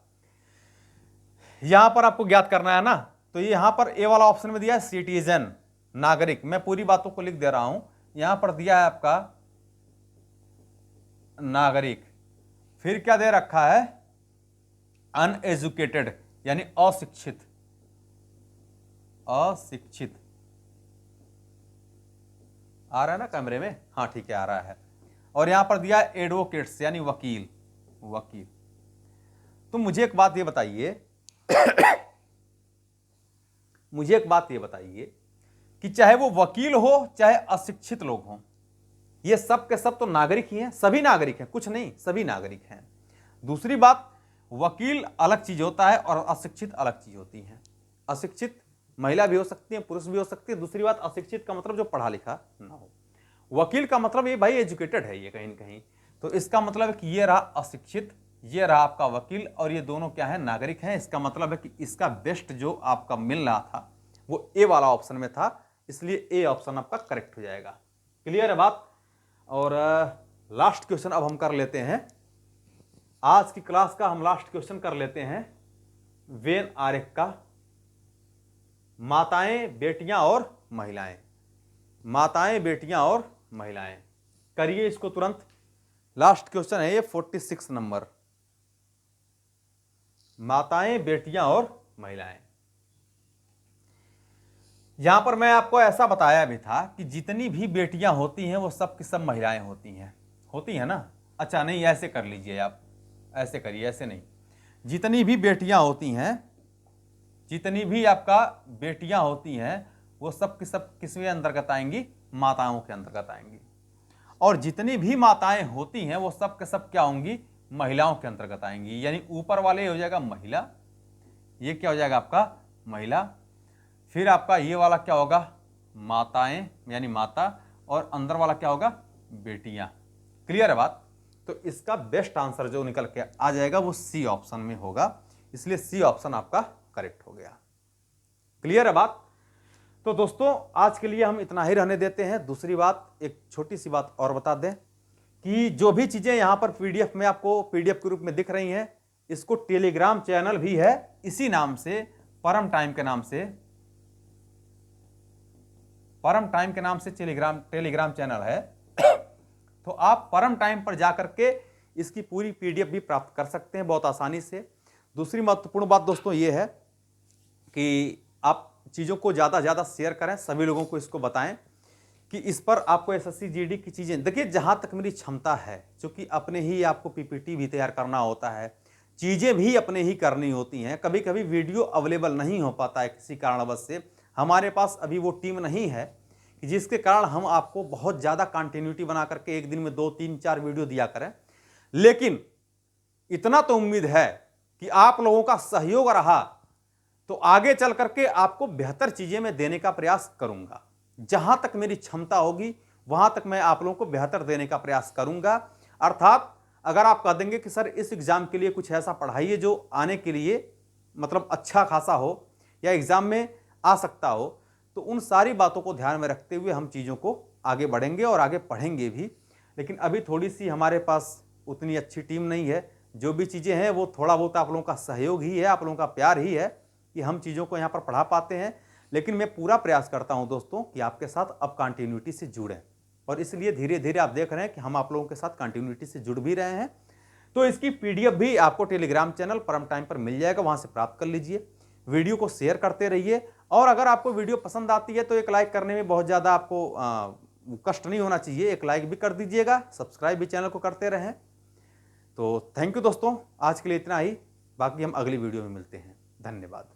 यहां पर आपको ज्ञात करना है ना, तो ये यहां पर ए वाला ऑप्शन में दिया है सिटीजन, नागरिक। मैं पूरी बातों को लिख दे रहा हूं, यहां पर दिया है आपका नागरिक, फिर क्या दे रखा है अनएजुकेटेड यानी अशिक्षित, अशिक्षित आ रहा है ना कैमरे में, हाँ ठीक है आ रहा है। और यहां पर दिया है एडवोकेट्स यानी वकील, वकील। तो मुझे एक बात ये बताइए मुझे एक बात ये बताइए कि चाहे वो वकील हो चाहे अशिक्षित लोग हों, ये सब के सब तो नागरिक ही हैं, सभी नागरिक हैं, कुछ नहीं सभी नागरिक हैं। दूसरी बात, वकील अलग चीज होता है और अशिक्षित अलग चीज होती है। अशिक्षित महिला भी हो सकती है, पुरुष भी हो सकती है। दूसरी बात, अशिक्षित का मतलब जो पढ़ा लिखा ना हो। वकील का मतलब ये भाई एजुकेटेड है ये कहीं ना कहीं, तो इसका मतलब है कि ये रहा अशिक्षित, ये रहा आपका वकील, और ये दोनों क्या है नागरिक हैं। इसका मतलब है कि इसका बेस्ट जो आपका मिल रहा था वो ए वाला ऑप्शन में था, इसलिए ए ऑप्शन आपका करेक्ट हो जाएगा। क्लियर है बात। और लास्ट क्वेश्चन अब हम कर लेते हैं, आज की क्लास का हम लास्ट क्वेश्चन कर लेते हैं वेन आरेख का, माताएं बेटियां और महिलाएं, माताएं बेटियां और महिलाएं। करिए इसको तुरंत, लास्ट क्वेश्चन है ये 46 नंबर, माताएं बेटियां और महिलाएं। यहां पर मैं आपको ऐसा बताया भी था कि जितनी भी बेटियां होती हैं वो सब की सब महिलाएं होती हैं ना। अच्छा नहीं, ऐसे कर लीजिए आप, ऐसे करिए, ऐसे नहीं। जितनी भी बेटियां होती हैं, जितनी भी आपका बेटियां होती हैं वो सब की सब किसके अंतर्गत आएंगी, माताओं के अंतर्गत आएंगी। और जितनी भी माताएं होती हैं वो सब के सब क्या होंगी, महिलाओं के अंतर्गत आएंगी। यानी ऊपर वाले हो जाएगा महिला, ये क्या हो जाएगा आपका महिला, फिर आपका ये वाला क्या होगा माताएं यानी माता, और अंदर वाला क्या होगा बेटियां। क्लियर है बात। तो इसका बेस्ट आंसर जो निकल के आ जाएगा वो सी ऑप्शन में होगा, इसलिए सी ऑप्शन आपका करेक्ट हो गया। क्लियर है बात। तो दोस्तों आज के लिए हम इतना ही रहने देते हैं। दूसरी बात, एक छोटी सी बात और बता दें कि जो भी चीजें यहां पर पीडीएफ में आपको पीडीएफ के रूप में दिख रही हैं, इसको टेलीग्राम चैनल भी है इसी नाम से, परम टाइम के नाम से, परम टाइम के नाम से टेलीग्राम चैनल है। तो आप परम टाइम पर जाकर के इसकी पूरी पीडीएफ भी प्राप्त कर सकते हैं बहुत आसानी से। दूसरी महत्वपूर्ण बात दोस्तों ये है कि आप चीज़ों को ज़्यादा से ज़्यादा शेयर करें, सभी लोगों को इसको बताएं कि इस पर आपको एसएससी जीडी की चीज़ें, देखिए जहाँ तक मेरी क्षमता है, क्योंकि अपने ही आपको पीपीटी भी तैयार करना होता है, चीज़ें भी अपने ही करनी होती हैं, कभी कभी वीडियो अवेलेबल नहीं हो पाता है किसी कारणवश से, हमारे पास अभी वो टीम नहीं है कि जिसके कारण हम आपको बहुत ज़्यादा कंटिन्यूटी बना करके एक दिन में 2, 3, 4 वीडियो दिया करें। लेकिन इतना तो उम्मीद है कि आप लोगों का सहयोग रहा तो आगे चल करके आपको बेहतर चीजें मैं देने का प्रयास करूंगा। जहां तक मेरी क्षमता होगी वहां तक मैं आप लोगों को बेहतर देने का प्रयास करूंगा। अर्थात अगर आप कह देंगे कि सर इस एग्जाम के लिए कुछ ऐसा पढ़ाइए जो आने के लिए मतलब अच्छा खासा हो या एग्जाम में आ सकता हो, तो उन सारी बातों को ध्यान में रखते हुए हम चीज़ों को आगे बढ़ेंगे और आगे पढ़ेंगे भी। लेकिन अभी थोड़ी सी हमारे पास उतनी अच्छी टीम नहीं है, जो भी चीज़ें हैं वो थोड़ा बहुत आप लोगों का सहयोग ही है, आप लोगों का प्यार ही है कि हम चीज़ों को यहाँ पर पढ़ा पाते हैं। लेकिन मैं पूरा प्रयास करता हूँ दोस्तों कि आपके साथ अब कंटिन्यूटी से जुड़ें, और इसलिए धीरे धीरे आप देख रहे हैं कि हम आप लोगों के साथ कंटिन्यूटी से जुड़ भी रहे हैं। तो इसकी पीडीएफ भी आपको टेलीग्राम चैनल परम टाइम पर मिल जाएगा, वहाँ से प्राप्त कर लीजिए। वीडियो को शेयर करते रहिए, और अगर आपको वीडियो पसंद आती है तो एक लाइक करने में बहुत ज़्यादा आपको कष्ट नहीं होना चाहिए, एक लाइक भी कर दीजिएगा, सब्सक्राइब भी चैनल को करते रहें। तो थैंक यू दोस्तों, आज के लिए इतना ही, बाकी हम अगली वीडियो में मिलते हैं। धन्यवाद।